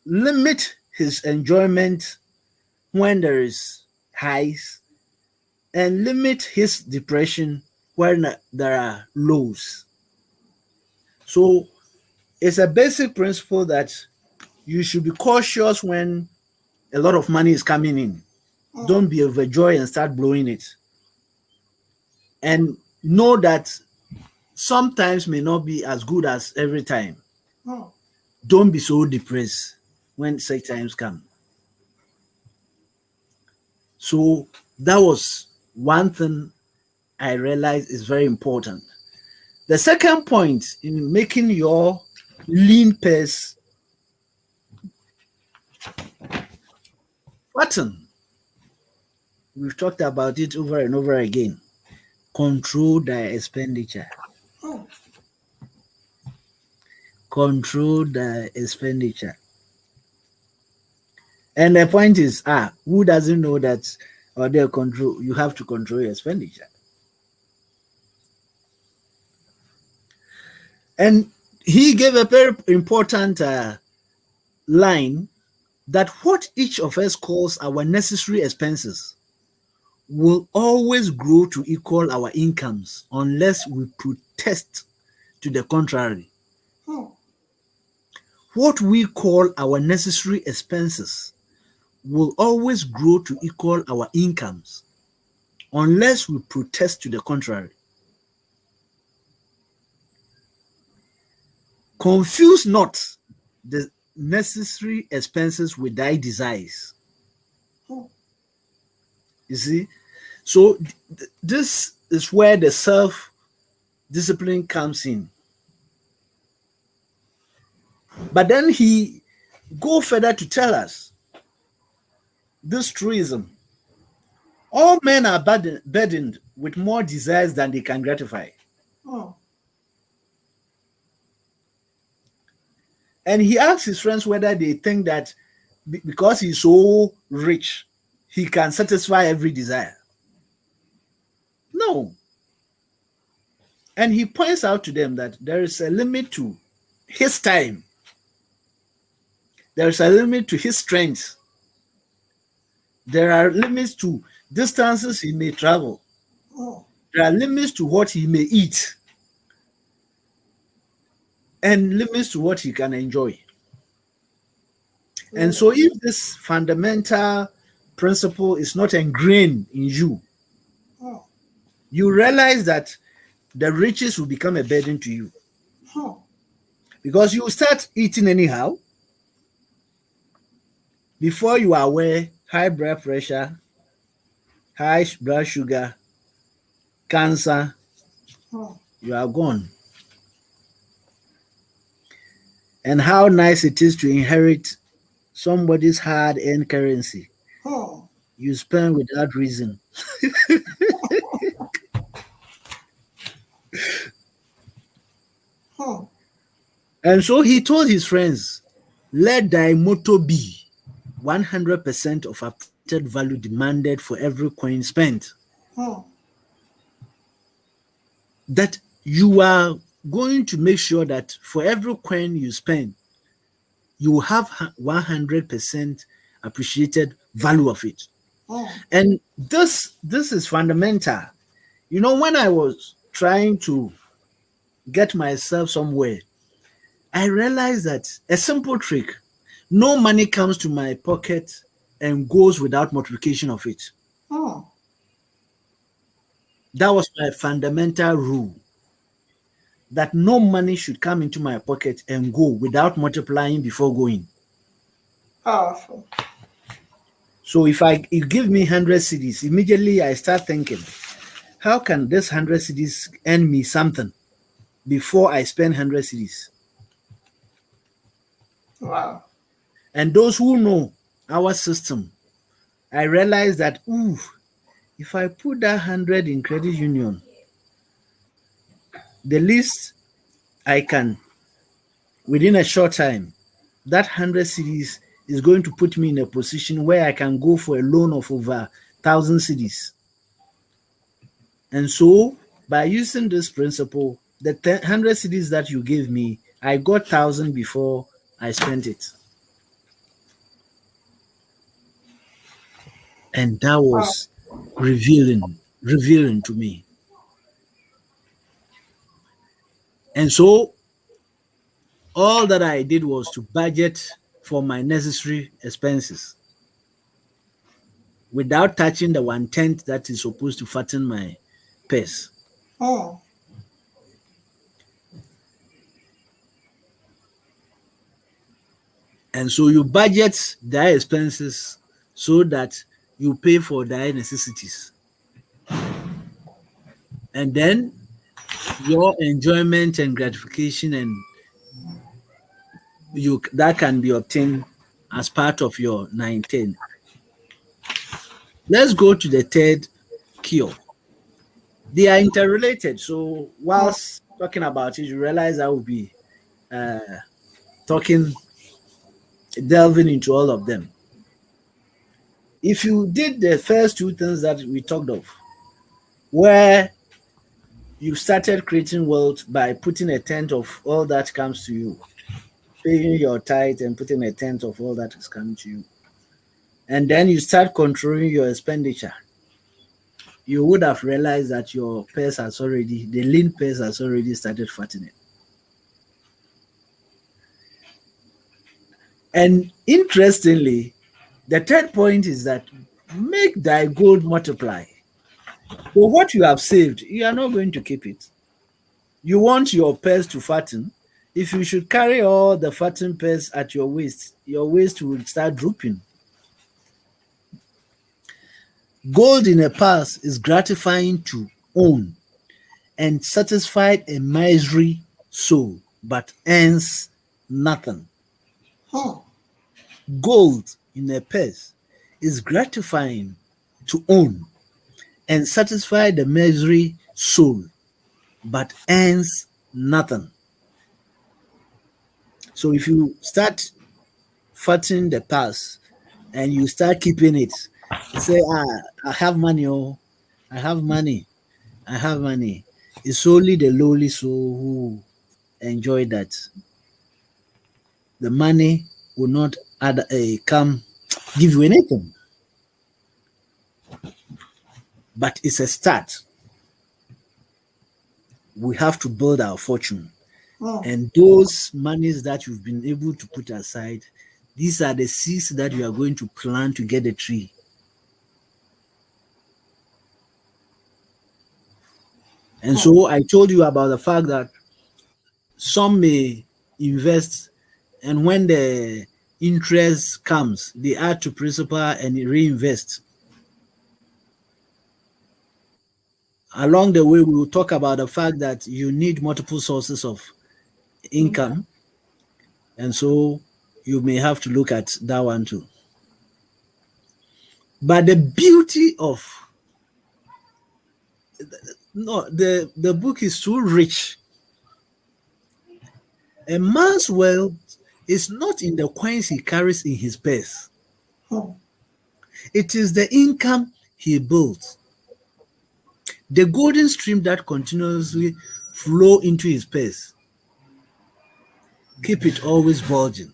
S2: limit his enjoyment when there is highs and limit his depression when there are lows. So it's a basic principle that you should be cautious when a lot of money is coming in. Don't be overjoyed and start blowing it. And know that sometimes may not be as good as every time. Don't be so depressed when such times come. So that was one thing I realized is very important. The second point in making your lean purse button, we've talked about it over and over again. Control the expenditure. Control the expenditure. And the point is, who doesn't know that or they control? You have to control your expenditure. And he gave a very important line that what each of us calls our necessary expenses will always grow to equal our incomes unless we protest to the contrary. What we call our necessary expenses will always grow to equal our incomes unless we protest to the contrary. Confuse not the necessary expenses with thy desires. You see? So this is where the self-discipline comes in. But then he go further to tell us this truism. All men are burdened with more desires than they can gratify. And he asks his friends whether they think that because he's so rich, he can satisfy every desire. No. And he points out to them that there is a limit to his time. There is a limit to his strength. There are limits to distances he may travel. There are limits to what he may eat. And limits to what he can enjoy. And so if this fundamental principle is not ingrained in you, you realize that the riches will become a burden to you. Because you start eating anyhow. Before you are aware, high blood pressure, high blood sugar, cancer, you are gone. And how nice it is to inherit somebody's hard-earned currency. You spend without reason. And so he told his friends, let thy motto be 100% of appreciated value demanded for every coin spent. That you are going to make sure that for every coin you spend, you have 100% appreciated value of it. And this is fundamental. You know, when I was trying to get myself somewhere, I realized that a simple trick, no money comes to my pocket and goes without multiplication of it.
S1: Hmm.
S2: That was my fundamental rule, that no money should come into my pocket and go without multiplying before going.
S1: Powerful.
S2: So if you give me 100 cedis, immediately I start thinking, how can this 100 cedis earn me something before I spend 100 cedis?
S1: Wow.
S2: And those who know our system, I realize that, ooh, if I put that 100 in credit union, the least I can, within a short time, that 100 cedis is going to put me in a position where I can go for a loan of over 1,000 cedis. And so, by using this principle, the 100 cedis that you gave me, I got 1,000 before I spent it. And that
S1: Wow.
S2: was revealing to me. And so, all that I did was to budget for my necessary expenses without touching the 1/10 that is supposed to fatten my purse.
S1: Hmm.
S2: And so you budget their expenses so that you pay for their necessities. And then your enjoyment and gratification and that can be obtained as part of your 19. Let's go to the third cure. They are interrelated. So
S1: Hmm.
S2: whilst talking about it, you realize I will be talking, delving into all of them. If you did the first two things that we talked of, where you started creating wealth by putting a tenth of all that comes to you, paying your tithe and putting a tenth of all that is coming to you, and then you start controlling your expenditure, you would have realized that your purse has already, the lean purse has already started fattening. And interestingly, the third point is that make thy gold multiply. So what you have saved, you are not going to keep it. You want your purse to fatten. If you should carry all the fattened purse at your waist will start drooping. Gold in a purse is gratifying to own and satisfied a miserly soul, but earns nothing.
S1: Hmm.
S2: Gold in a purse is gratifying to own and satisfy the miserly soul, but earns nothing. So if you start fattening the purse and you start keeping it, you say, I have money, oh, I have money, I have money. It's only the lowly soul who enjoy that. The money will not come give you anything, but it's a start. We have to build our fortune.
S1: Hmm.
S2: And those monies that you've been able to put aside, these are the seeds that you are going to plant to get a tree. And
S1: Hmm.
S2: so I told you about the fact that some may invest, and when the interest comes, they add to principal and reinvest. Along the way, we will talk about the fact that you need multiple sources of
S1: Okay.
S2: income, and so you may have to look at that one too. But the beauty of no, the book is too rich. A man's wealth is not in the coins he carries in his purse.
S1: Hmm.
S2: It is the income he builds. The golden stream that continuously flow into his purse. Keep it always bulging.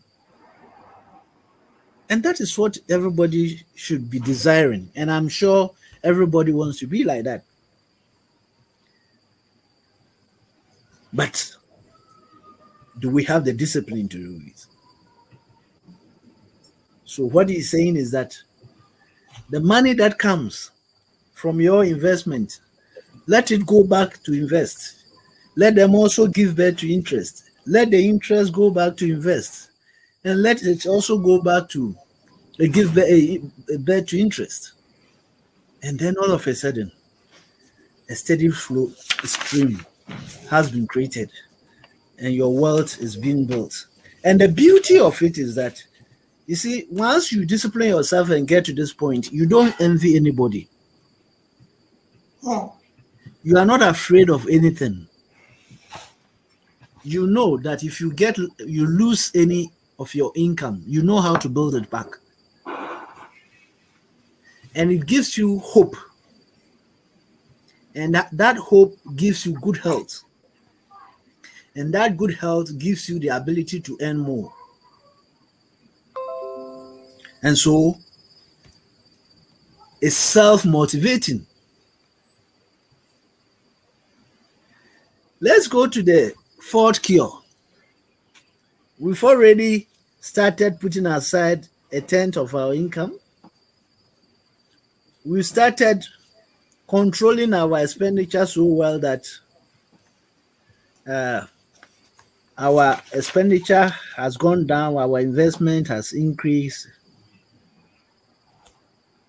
S2: And that is what everybody should be desiring. And I'm sure everybody wants to be like that. But do we have the discipline to do it? So what he's saying is that the money that comes from your investment, let it go back to invest. Let them also give birth to interest. Let the interest go back to invest. And let it also go back to give birth to interest. And then all of a sudden, a steady flow stream has been created and your wealth is being built. And the beauty of it is that, you see, once you discipline yourself and get to this point, you don't envy anybody. You are not afraid of anything. You know that if you lose any of your income, you know how to build it back. And it gives you hope. And that hope gives you good health. And that good health gives you the ability to earn more. And so it's self-motivating. Let's go to the fourth cure. We've already started putting aside a tenth of our income. We started controlling our expenditure so well that our expenditure has gone down, our investment has increased,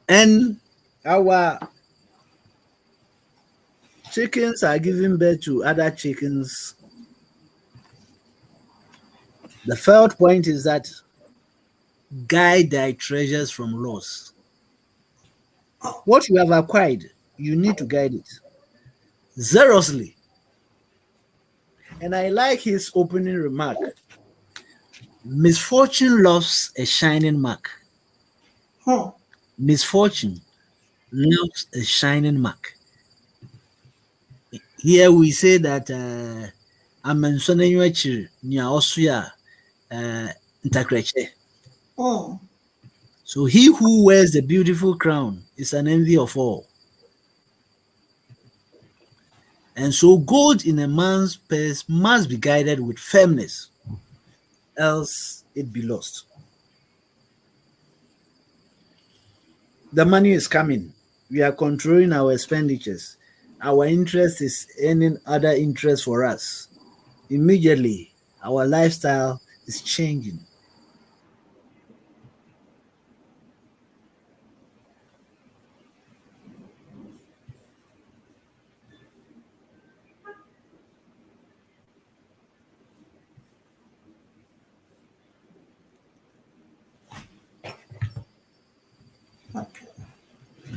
S2: and our chickens are giving birth to other chickens. The third point is that guide thy treasures from loss. What you have acquired, you need to guide it zealously. And I like his opening remark. Misfortune loves a shining mark. Misfortune loves a shining mark. Here we say that so he who wears the beautiful crown is an envy of all. And so gold in a man's purse must be guided with firmness, else it be lost. The money is coming. We are controlling our expenditures. Our interest is earning other interest for us. Immediately, our lifestyle is changing.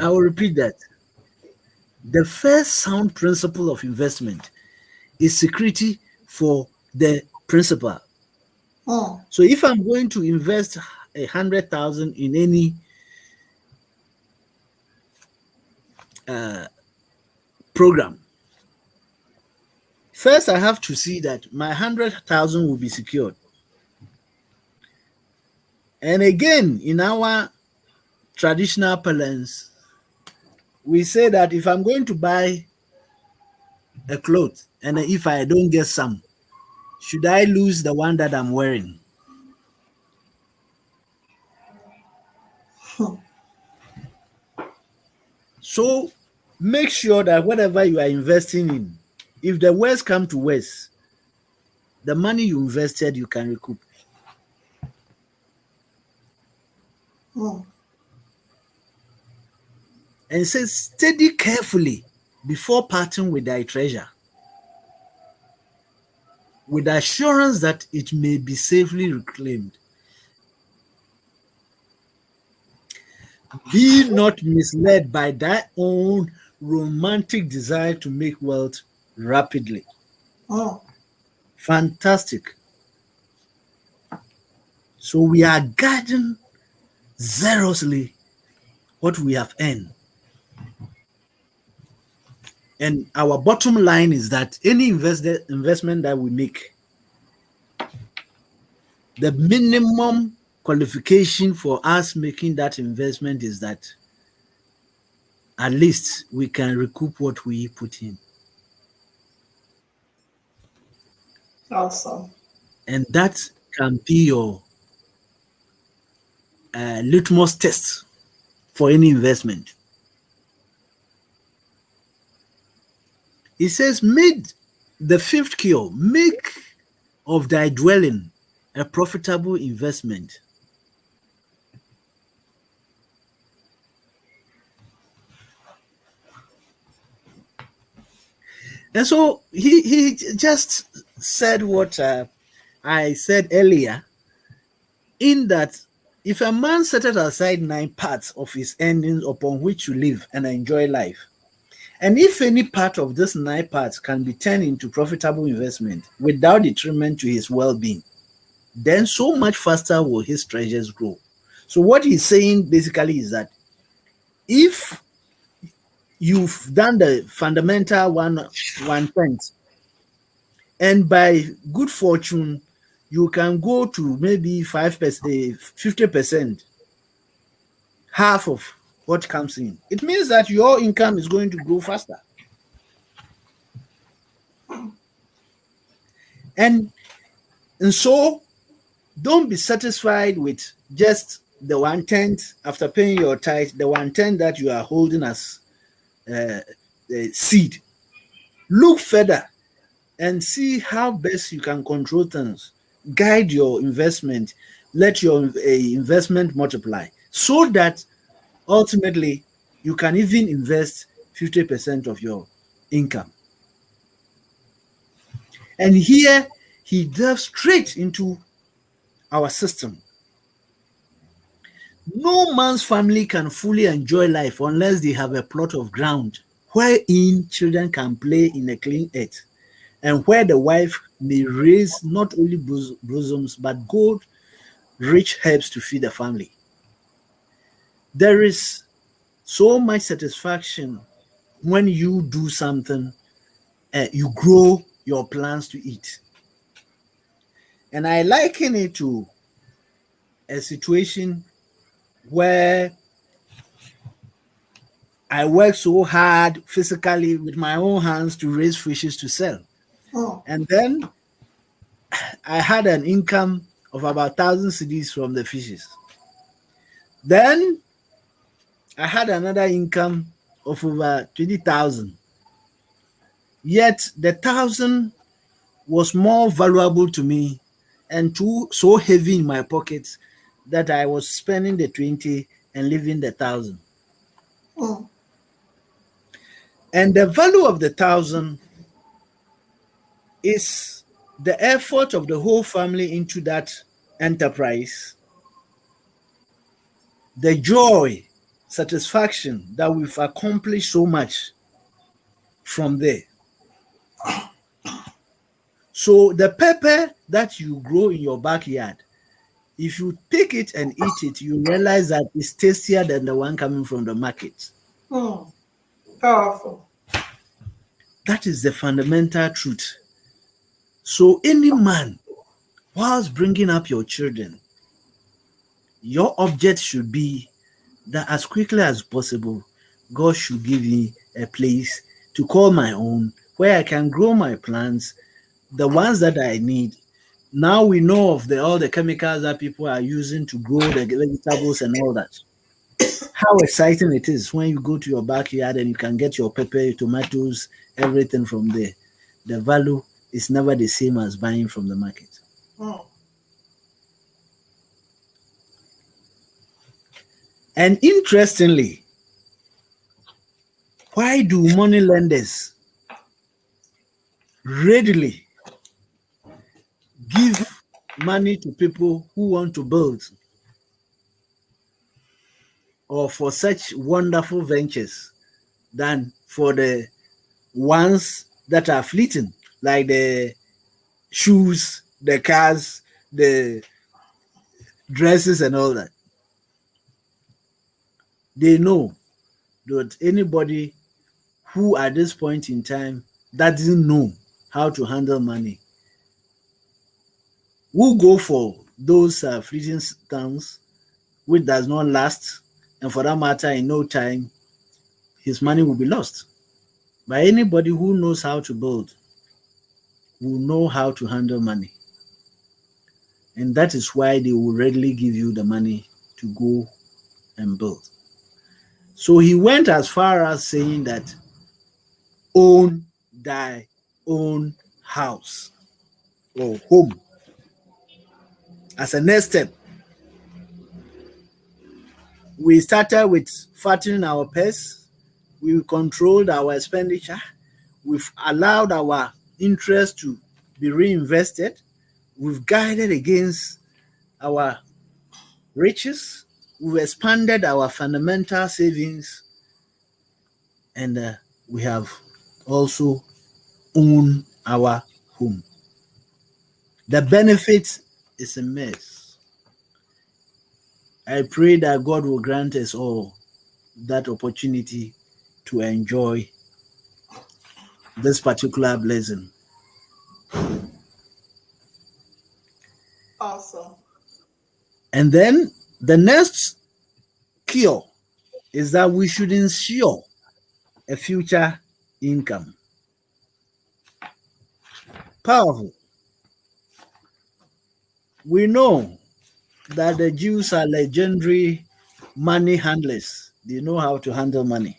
S2: I will repeat that. The first sound principle of investment is security for the principal. So if I'm going to invest 100,000 in any program, first I have to see that my 100,000 will be secured. And again, in our traditional parlance, we say that if I'm going to buy a cloth and if I don't get some, should I lose the one that I'm wearing? So make sure that whatever you are investing in, if the worst come to worst, the money you invested, you can recoup. And it says, study carefully before parting with thy treasure, with assurance that it may be safely reclaimed. Be not misled by thy own romantic desire to make wealth rapidly. Fantastic. So we are guarding zealously what we have earned. And our bottom line is that any investment that we make, the minimum qualification for us making that investment is that at least we can recoup what we put in.
S1: Awesome.
S2: And that can be your litmus test for any investment. It says, made the fifth cure, make of thy dwelling a profitable investment. And so he just said what I said earlier, in that if a man setteth aside 9 parts of his earnings upon which to live and enjoy life, and if any part of this 9 parts can be turned into profitable investment without detriment to his well-being, then so much faster will his treasures grow. So what he's saying basically is that if you've done the fundamental 1/10, and by good fortune you can go to maybe 5%, 50%, half of what comes in, it means that your income is going to grow faster. And so don't be satisfied with just the 1/10 after paying your tithe, the 1/10 that you are holding as seed. Look further and see how best you can control things. Guide your investment. Let your investment multiply so that ultimately you can even invest 50% of your income. And here he delves straight into our system. No man's family can fully enjoy life unless they have a plot of ground wherein children can play in a clean earth, and where the wife may raise not only bosoms but gold rich herbs to feed the family. There is so much satisfaction when you do something, you grow your plants to eat. And I liken it to a situation where I work so hard physically with my own hands to raise fishes to sell.
S1: Oh.
S2: And then I had an income of about 1,000 cedis from the fishes. Then I had another income of over 20,000. Yet the 1,000 was more valuable to me and so heavy in my pockets that I was spending the 20 and leaving the 1,000.
S1: Oh.
S2: And the value of the 1,000 is the effort of the whole family into that enterprise, the joy, satisfaction that we've accomplished so much from there. So the pepper that you grow in your backyard, if you take it and eat it, you realize that it's tastier than the one coming from the market.
S1: Powerful.
S2: That is the fundamental truth. So any man, whilst bringing up your children, your object should be that as quickly as possible, God should give me a place to call my own, where I can grow my plants, the ones that I need. Now we know of all the chemicals that people are using to grow the vegetables and all that. How exciting it is when you go to your backyard and you can get your pepper, your tomatoes, everything from there. The value is never the same as buying from the market. And interestingly, why do money lenders readily give money to people who want to build or for such wonderful ventures than for the ones that are fleeting, like the shoes, the cars, the dresses, and all that? They know that anybody who at this point in time doesn't know how to handle money will go for those fleeting things which does not last, and for that matter, in no time, his money will be lost. But anybody who knows how to build will know how to handle money. And that is why they will readily give you the money to go and build. So he went as far as saying that own thy own house or home. As a next step, we started with fattening our purse. We controlled our expenditure. We've allowed our interest to be reinvested. We've guided against our riches. We've expanded our fundamental savings, and we have also owned our home. The benefit is immense. I pray that God will grant us all that opportunity to enjoy this particular blessing.
S1: Awesome.
S2: And then the next cure is that we should ensure a future income. Powerful. We know that the Jews are legendary money handlers. They know how to handle money.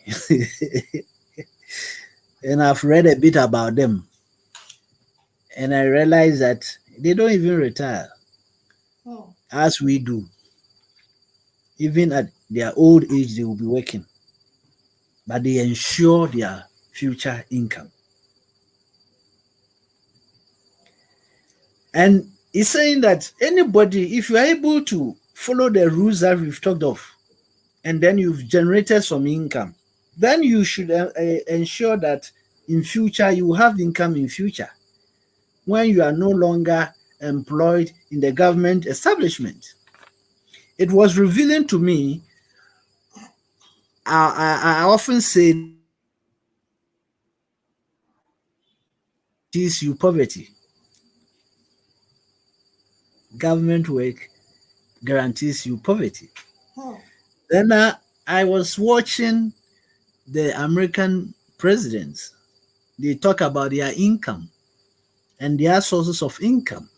S2: And I've read a bit about them. And I realized that they don't even retire as we do. Even at their old age, they will be working. But they ensure their future income. And he's saying that anybody, if you are able to follow the rules that we've talked of, and then you've generated some income, then you should ensure that in future you will have income in future when you are no longer employed in the government establishment. It was revealing to me. I often say guarantees you poverty. Government work guarantees you poverty. Then I was watching the American presidents. They talk about their income and their sources of income.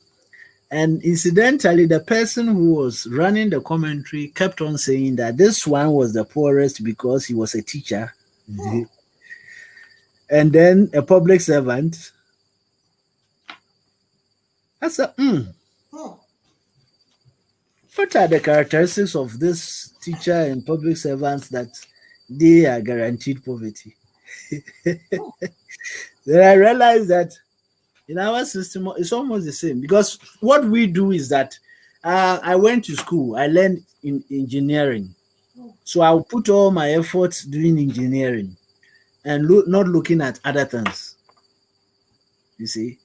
S2: And incidentally, the person who was running the commentary kept on saying that this one was the poorest because he was a teacher. And then a public servant. I said, what are the characteristics of this teacher and public servants that they are guaranteed poverty? Then I realized that in our system, it's almost the same, because what we do is that I went to school, I learned in engineering. So I'll put all my efforts doing engineering and not looking at other things. You see?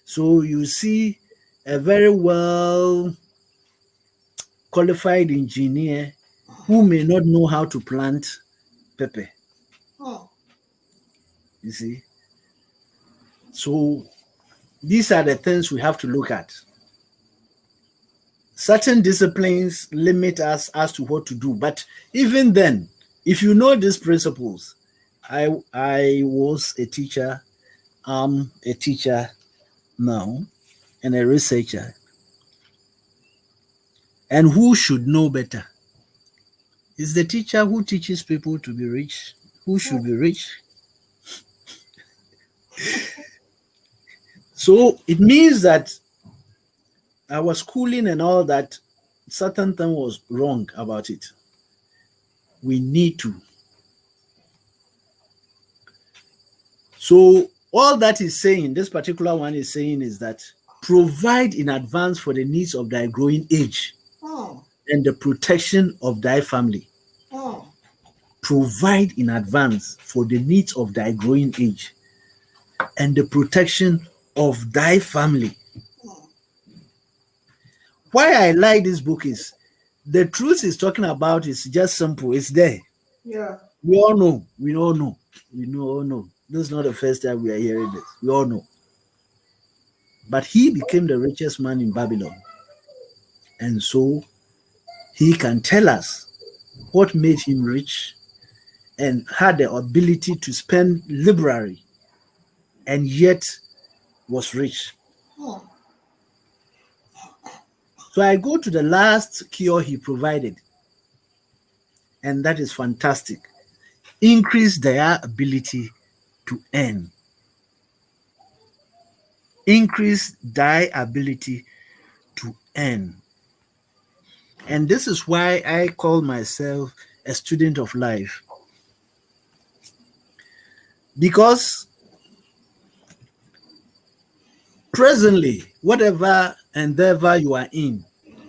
S2: So you see a very well qualified engineer who may not know how to plant pepper. You see? So these are the things we have to look at. Certain disciplines limit us as to what to do. But even then, if you know these principles, I was a teacher, I'm a teacher now, and a researcher. And who should know better? Is the teacher who teaches people to be rich, who should be rich. So it means that our schooling and all that, certain thing was wrong about it. We need to. So all that is saying, this particular one is saying, is that provide in advance for the needs of thy growing age and the protection of thy family. Provide in advance for the needs of thy growing age and the protection of thy family. Why I like this book is the truth is talking about is just simple. It's there.
S1: Yeah.
S2: We all know. We all know. We all know. This is not the first time we are hearing this. We all know. But he became the richest man in Babylon. And so he can tell us what made him rich and had the ability to spend liberally and yet was rich. So I go to the last cure he provided, and that is fantastic. Increase their ability to earn. Increase thy ability to earn. And this is why I call myself a student of life. Because presently, whatever endeavor you are in,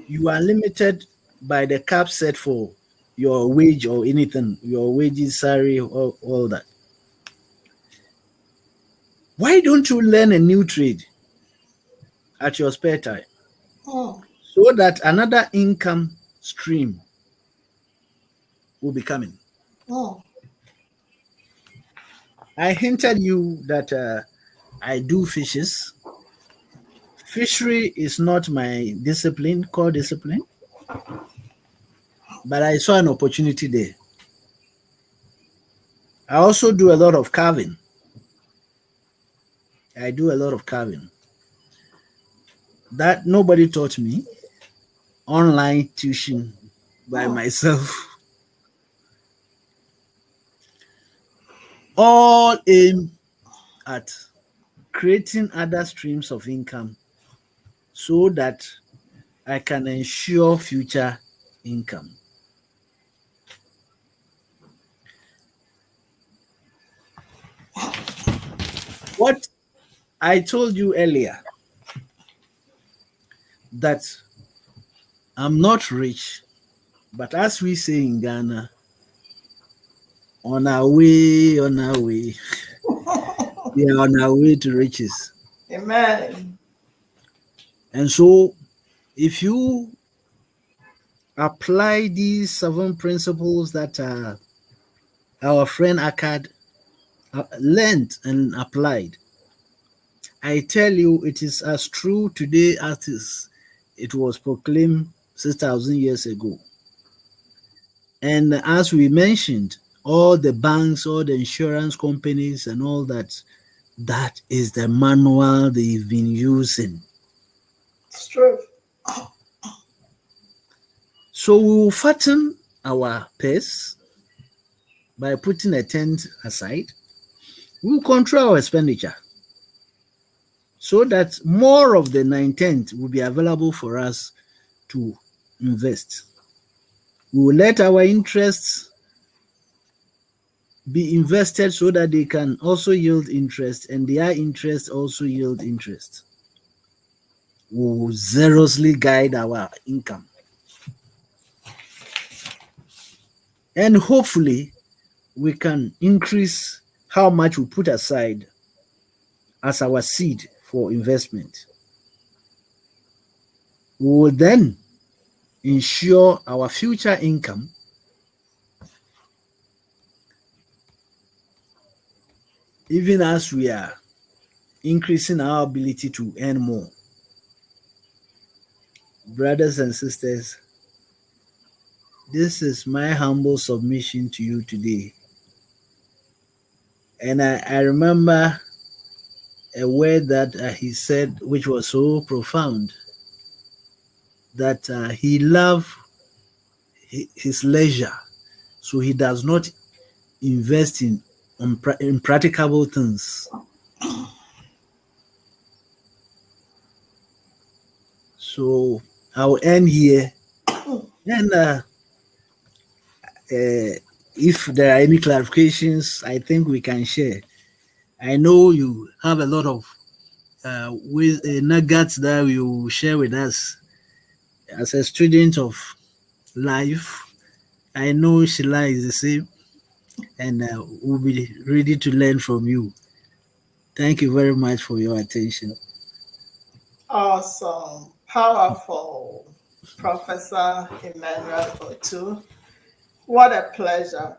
S2: you are limited by the cap set for your wage or anything, your wages, salary, all that. Why don't you learn a new trade at your spare time
S1: Mm,
S2: so that another income stream will be coming?
S1: mm,
S2: I hinted you that I do fishes. Fishery is not my discipline, core discipline, but I saw an opportunity there. I also do a lot of carving. I do a lot of carving. That nobody taught me. Online tuition by
S1: mm.
S2: myself. All aim at creating other streams of income so that I can ensure future income. What I told you earlier that I'm not rich, but as we say in Ghana, on our way, we are on our way to riches.
S1: Amen.
S2: And so, if you apply these 7 principles that our friend Arkad learned and applied, I tell you, it is as true today as it was proclaimed 6,000 years ago. And as we mentioned, all the banks, all the insurance companies, and all that, that is the manual they've been using.
S1: It's true.
S2: So we will fatten our purse by putting a tenth aside. We will control our expenditure so that more of the 9/10 will be available for us to invest. We will let our interests be invested so that they can also yield interest, and their interest also yield interest. We will zealously guide our income. And hopefully, we can increase how much we put aside as our seed for investment. We will then ensure our future income even as we are increasing our ability to earn more. Brothers and sisters, this is my humble submission to you today. And I remember a word that he said, which was so profound, that he loved his leisure, so he does not invest in impracticable things. So I'll end here. And if there are any clarifications, I think we can share. I know you have a lot of nuggets that you share with us. As a student of life, I know Sheila is the same, and we'll be ready to learn from you. Thank you very much for your attention.
S1: Awesome. Powerful. Professor Emmanuel Otoo. What a pleasure.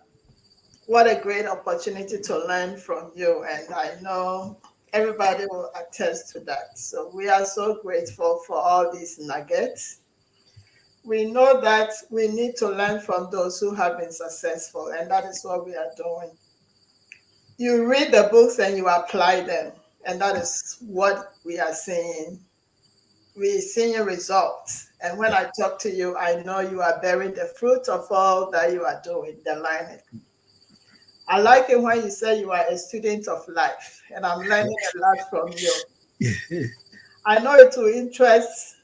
S1: What a great opportunity to learn from you. And I know everybody will attest to that. So we are so grateful for all these nuggets. We know that we need to learn from those who have been successful, and that is what we are doing. You read the books and you apply them, and that is what we are saying. we're seeing results. And when I talk to you, I know you are bearing the fruit of all that you are doing, the learning. I like it when you say you are a student of life, and I'm learning a lot from you. I know it will interest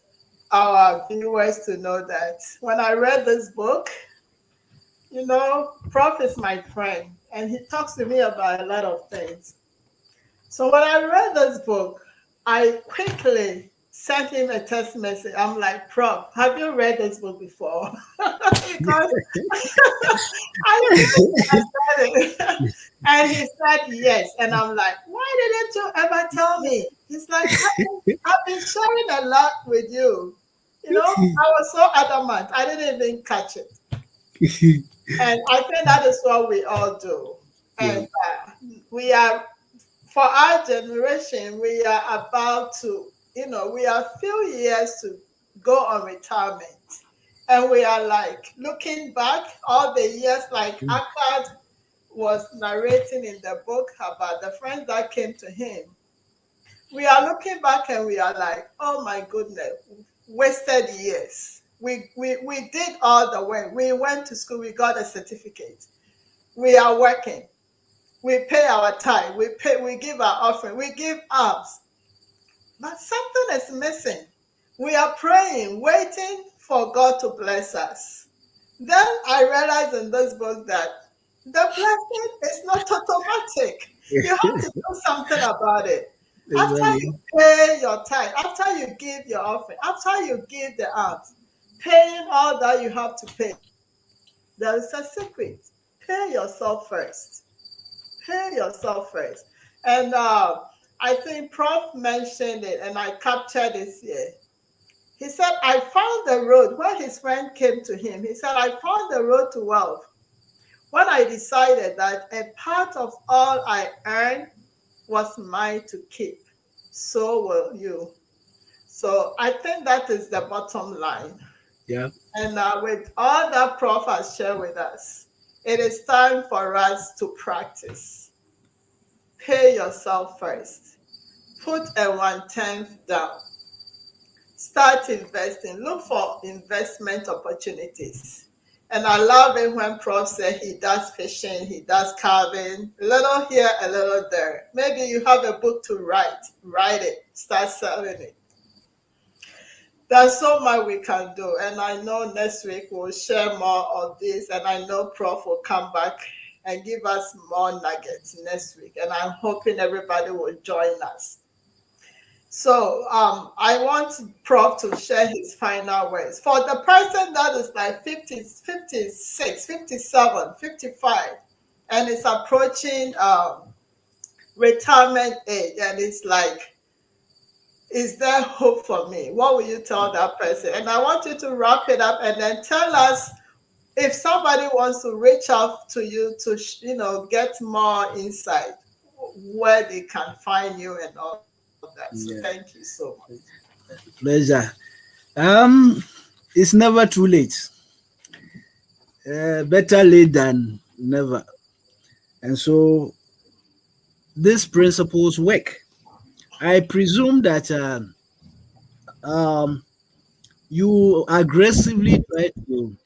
S1: our viewers to know that when I read this book, Prof is my friend, and he talks to me about a lot of things. So when I read this book, I quickly sent him a text message. I'm like, Prof, have you read this book before? Because I didn't understand it. And he said yes. And I'm like, why didn't you ever tell me? He's like, I've been sharing a lot with you. I was so adamant. I didn't even catch it. And I think that is what we all do.
S2: Yeah.
S1: And we are, for our generation, we are about to, we are few years to go on retirement. And we are like looking back all the years, like Arkad was narrating in the book about the friends that came to him. We are looking back and we are like, oh my goodness, wasted years. We did all the work. We went to school, we got a certificate. We are working. We pay our tithe. We give our offering. We give alms. But something is missing. We are praying, waiting for God to bless us. Then I realized in this book that the blessing is not automatic. You have to do something about it. After you
S2: Exactly.
S1: pay your tithe, after you give your offering, after you give the alms, paying all that you have to pay, there is a secret. Pay yourself first. Pay yourself first. And I think Prof mentioned it, and I captured this here. He said, I found the road. When his friend came to him, he said, I found the road to wealth when I decided that a part of all I earned was mine to keep. So will you. So I think that is the bottom line.
S2: Yeah.
S1: And with all that Prof has shared with us, it is time for us to practice. Pay yourself first. Put a 1/10 down. Start investing. Look for investment opportunities. And I love it when Prof said he does fishing, he does carving, a little here, a little there. Maybe you have a book to write. Write it. Start selling it. There's so much we can do. And I know next week we'll share more of this. And I know Prof will come back and give us more nuggets next week. And I'm hoping everybody will join us. So I want Prof to share his final words. For the person that is like 50, 56, 57, 55, and is approaching retirement age, and it's like, is there hope for me? What will you tell that person? And I want you to wrap it up and then tell us if somebody wants to reach out to you to, get more insight, where they can find you and all that. So thank you
S2: Yeah.
S1: so much.
S2: Pleasure. It's never too late. Better late than never. And so these principles work. I presume that um, you aggressively try to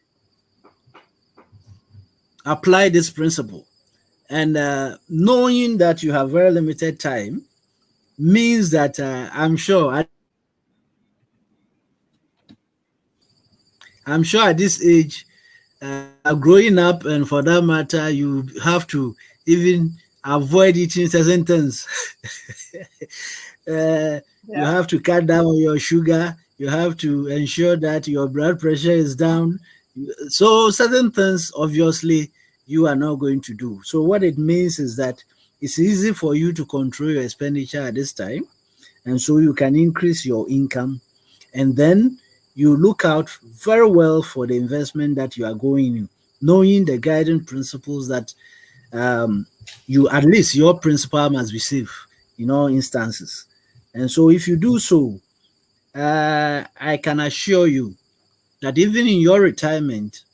S2: apply this principle. And knowing that you have very limited time means that I'm sure at this age, you are growing up, and for that matter, you have to even avoid eating certain things. You
S1: Yeah.
S2: have to cut down on your sugar. You have to ensure that your blood pressure is down. So certain things, obviously, you are not going to do. So what it means is that it's easy for you to control your expenditure at this time, and so you can increase your income, and then you look out very well for the investment that you are going in, knowing the guiding principles that you, at least your principal must be safe in all instances. And so if you do so, I can assure you that even in your retirement,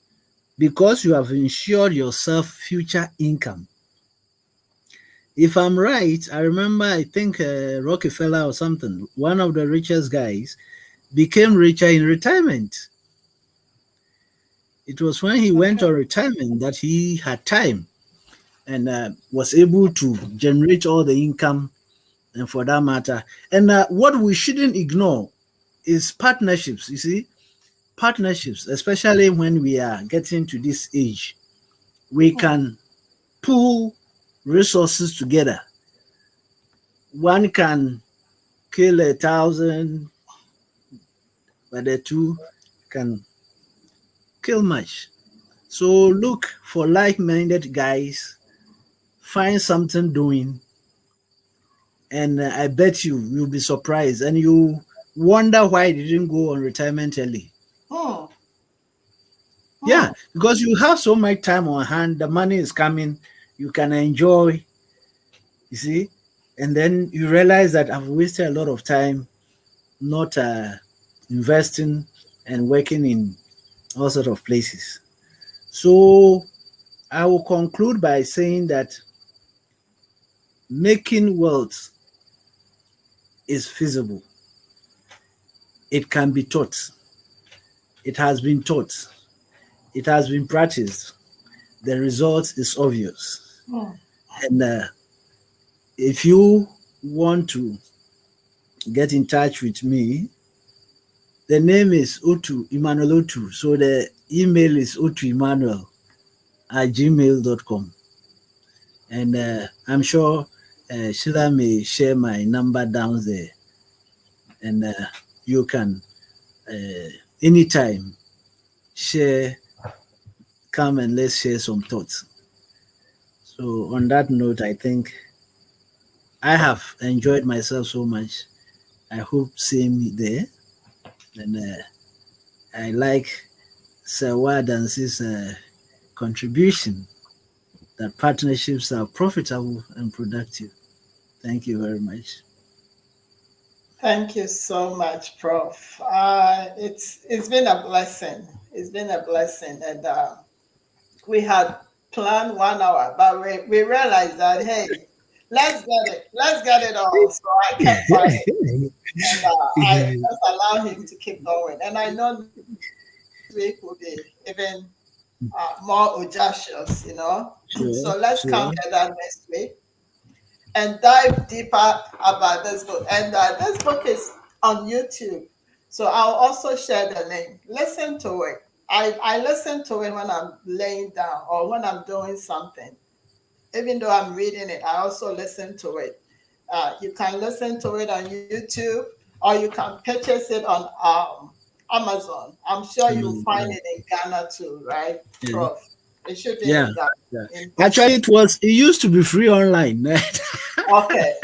S2: because you have ensured yourself future income. If I'm right, I remember, I think Rockefeller or something, one of the richest guys, became richer in retirement. It was when he went on retirement that he had time and was able to generate all the income, and for that matter. And what we shouldn't ignore is partnerships. You see, partnerships, especially when we are getting to this age, we can pool resources together. One can kill 1,000, but the two can kill much. So look for like-minded guys, find something doing, and I bet you'll be surprised, and you wonder why you didn't go on retirement early.
S1: Hmm.
S2: Yeah,
S1: Hmm.
S2: because you have so much time on hand, the money is coming, you can enjoy, you see, and then you realize that I've wasted a lot of time not investing and working in all sort of places. So I will conclude by saying that making wealth is feasible. It can be taught. It has been taught. It has been practiced. The result is obvious.
S1: Hmm.
S2: And if you want to get in touch with me, the name is Otoo, Emmanuel Otoo. So the email is otooemmanuel@gmail.com. And I'm sure Sheila may share my number down there. And you can anytime share, come and let's share some thoughts. So on that note, I think I have enjoyed myself so much. I hope same there. And I like Sir Wadan's contribution that partnerships are profitable and productive. Thank you very much.
S1: Thank you so much, Prof. It's been a blessing. It's been a blessing, and we had planned 1 hour, but we realized that hey, let's get it on. So I kept quiet, and I just allowed him to keep going. And I know next week will be even more audacious, you know.
S2: Sure,
S1: So let's come
S2: sure.
S1: together next week and dive deeper about this book. And this book is on YouTube. So I'll also share the link. Listen to it. I listen to it when I'm laying down or when I'm doing something. Even though I'm reading it, I also listen to it. You can listen to it on YouTube or you can purchase it on Amazon. I'm sure you'll find it in Ghana too, right,
S2: Yeah,
S1: Prof? It should be
S2: yeah,
S1: in Ghana.
S2: yeah.
S1: In
S2: Actually, it used to be free online.
S1: Okay.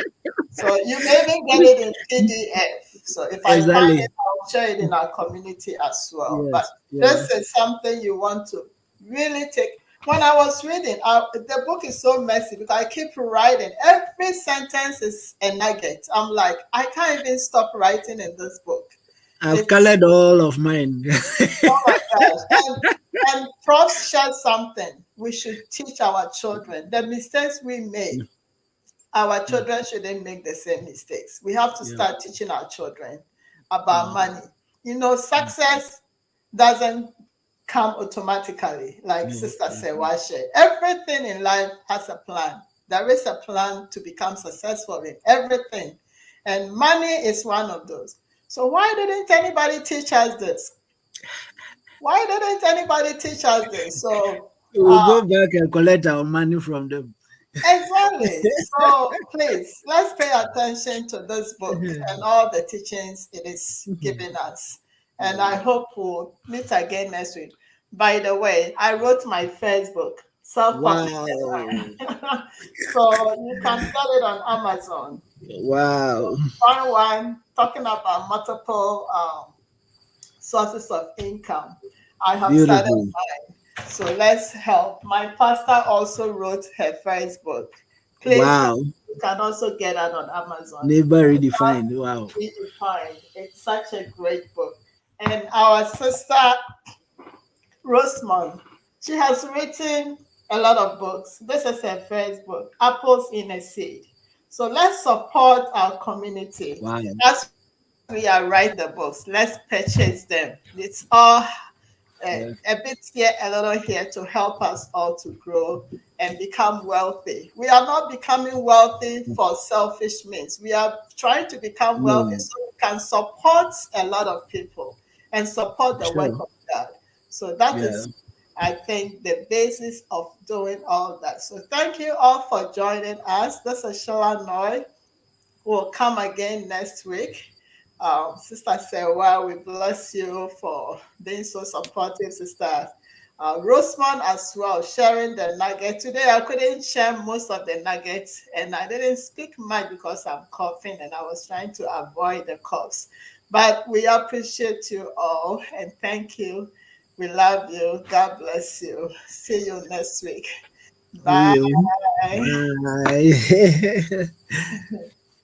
S1: So you may even get it in PDF. So if I find
S2: Exactly.
S1: it, I'll share it in our community as well. But
S2: Yes. Yeah.
S1: this is something you want to really take. When I was reading, the book is so messy because I keep writing. Every sentence is a nugget. I'm like, I can't even stop writing in this book.
S2: I've
S1: It's
S2: colored all of mine.
S1: oh my gosh. And Prof shared something we should teach our children. The mistakes we make, our children shouldn't make the same mistakes. We have to
S2: Yeah.
S1: start teaching our children about
S2: Mm,
S1: money. You know, success doesn't come automatically, like
S2: no,
S1: Sister
S2: no.
S1: Sewashe. Everything in life has a plan. There is a plan to become successful in everything. And money is one of those. So why didn't anybody teach us this? Why didn't anybody teach us this? So
S2: We'll
S1: uh,
S2: go back and collect our money from them.
S1: exactly. So please, let's pay attention to this book and all the teachings it is giving us. And I hope we'll meet again next week. By the way, I wrote my first book, self-published
S2: Wow.
S1: one. So you can get it on Amazon.
S2: Wow.
S1: One talking about multiple sources of income. I have started
S2: Beautiful.
S1: mine. So let's help. My pastor also wrote her first book. Please,
S2: Wow.
S1: you can also get that on Amazon.
S2: Neighbor redefined. Wow.
S1: Redefined. It's such a great book. And our sister Rosemond, she has written a lot of books. This is her first book, Apples in a Seed. So let's support our community.
S2: Wow.
S1: As we are writing the books. Let's purchase them. It's all
S2: Yeah.
S1: a bit here, a little here to help us all to grow and become wealthy. We are not becoming wealthy for selfish means. We are trying to become wealthy
S2: No.
S1: so we can support a lot of people and support the work
S2: Sure.
S1: of God. So that
S2: Yeah.
S1: is, I think, the basis of doing all that. So thank you all for joining us. This is SheilaNoye. We'll come again next week. Sister Sewa, we bless you for being so supportive, Sister Roseman as well, sharing the nugget. Today I couldn't share most of the nuggets and I didn't speak much because I'm coughing and I was trying to avoid the coughs. But we appreciate you all and thank you. We love you. God bless you. See you next week. Bye.
S2: We will. Bye.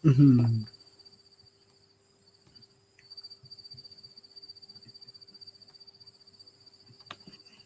S2: Mhm.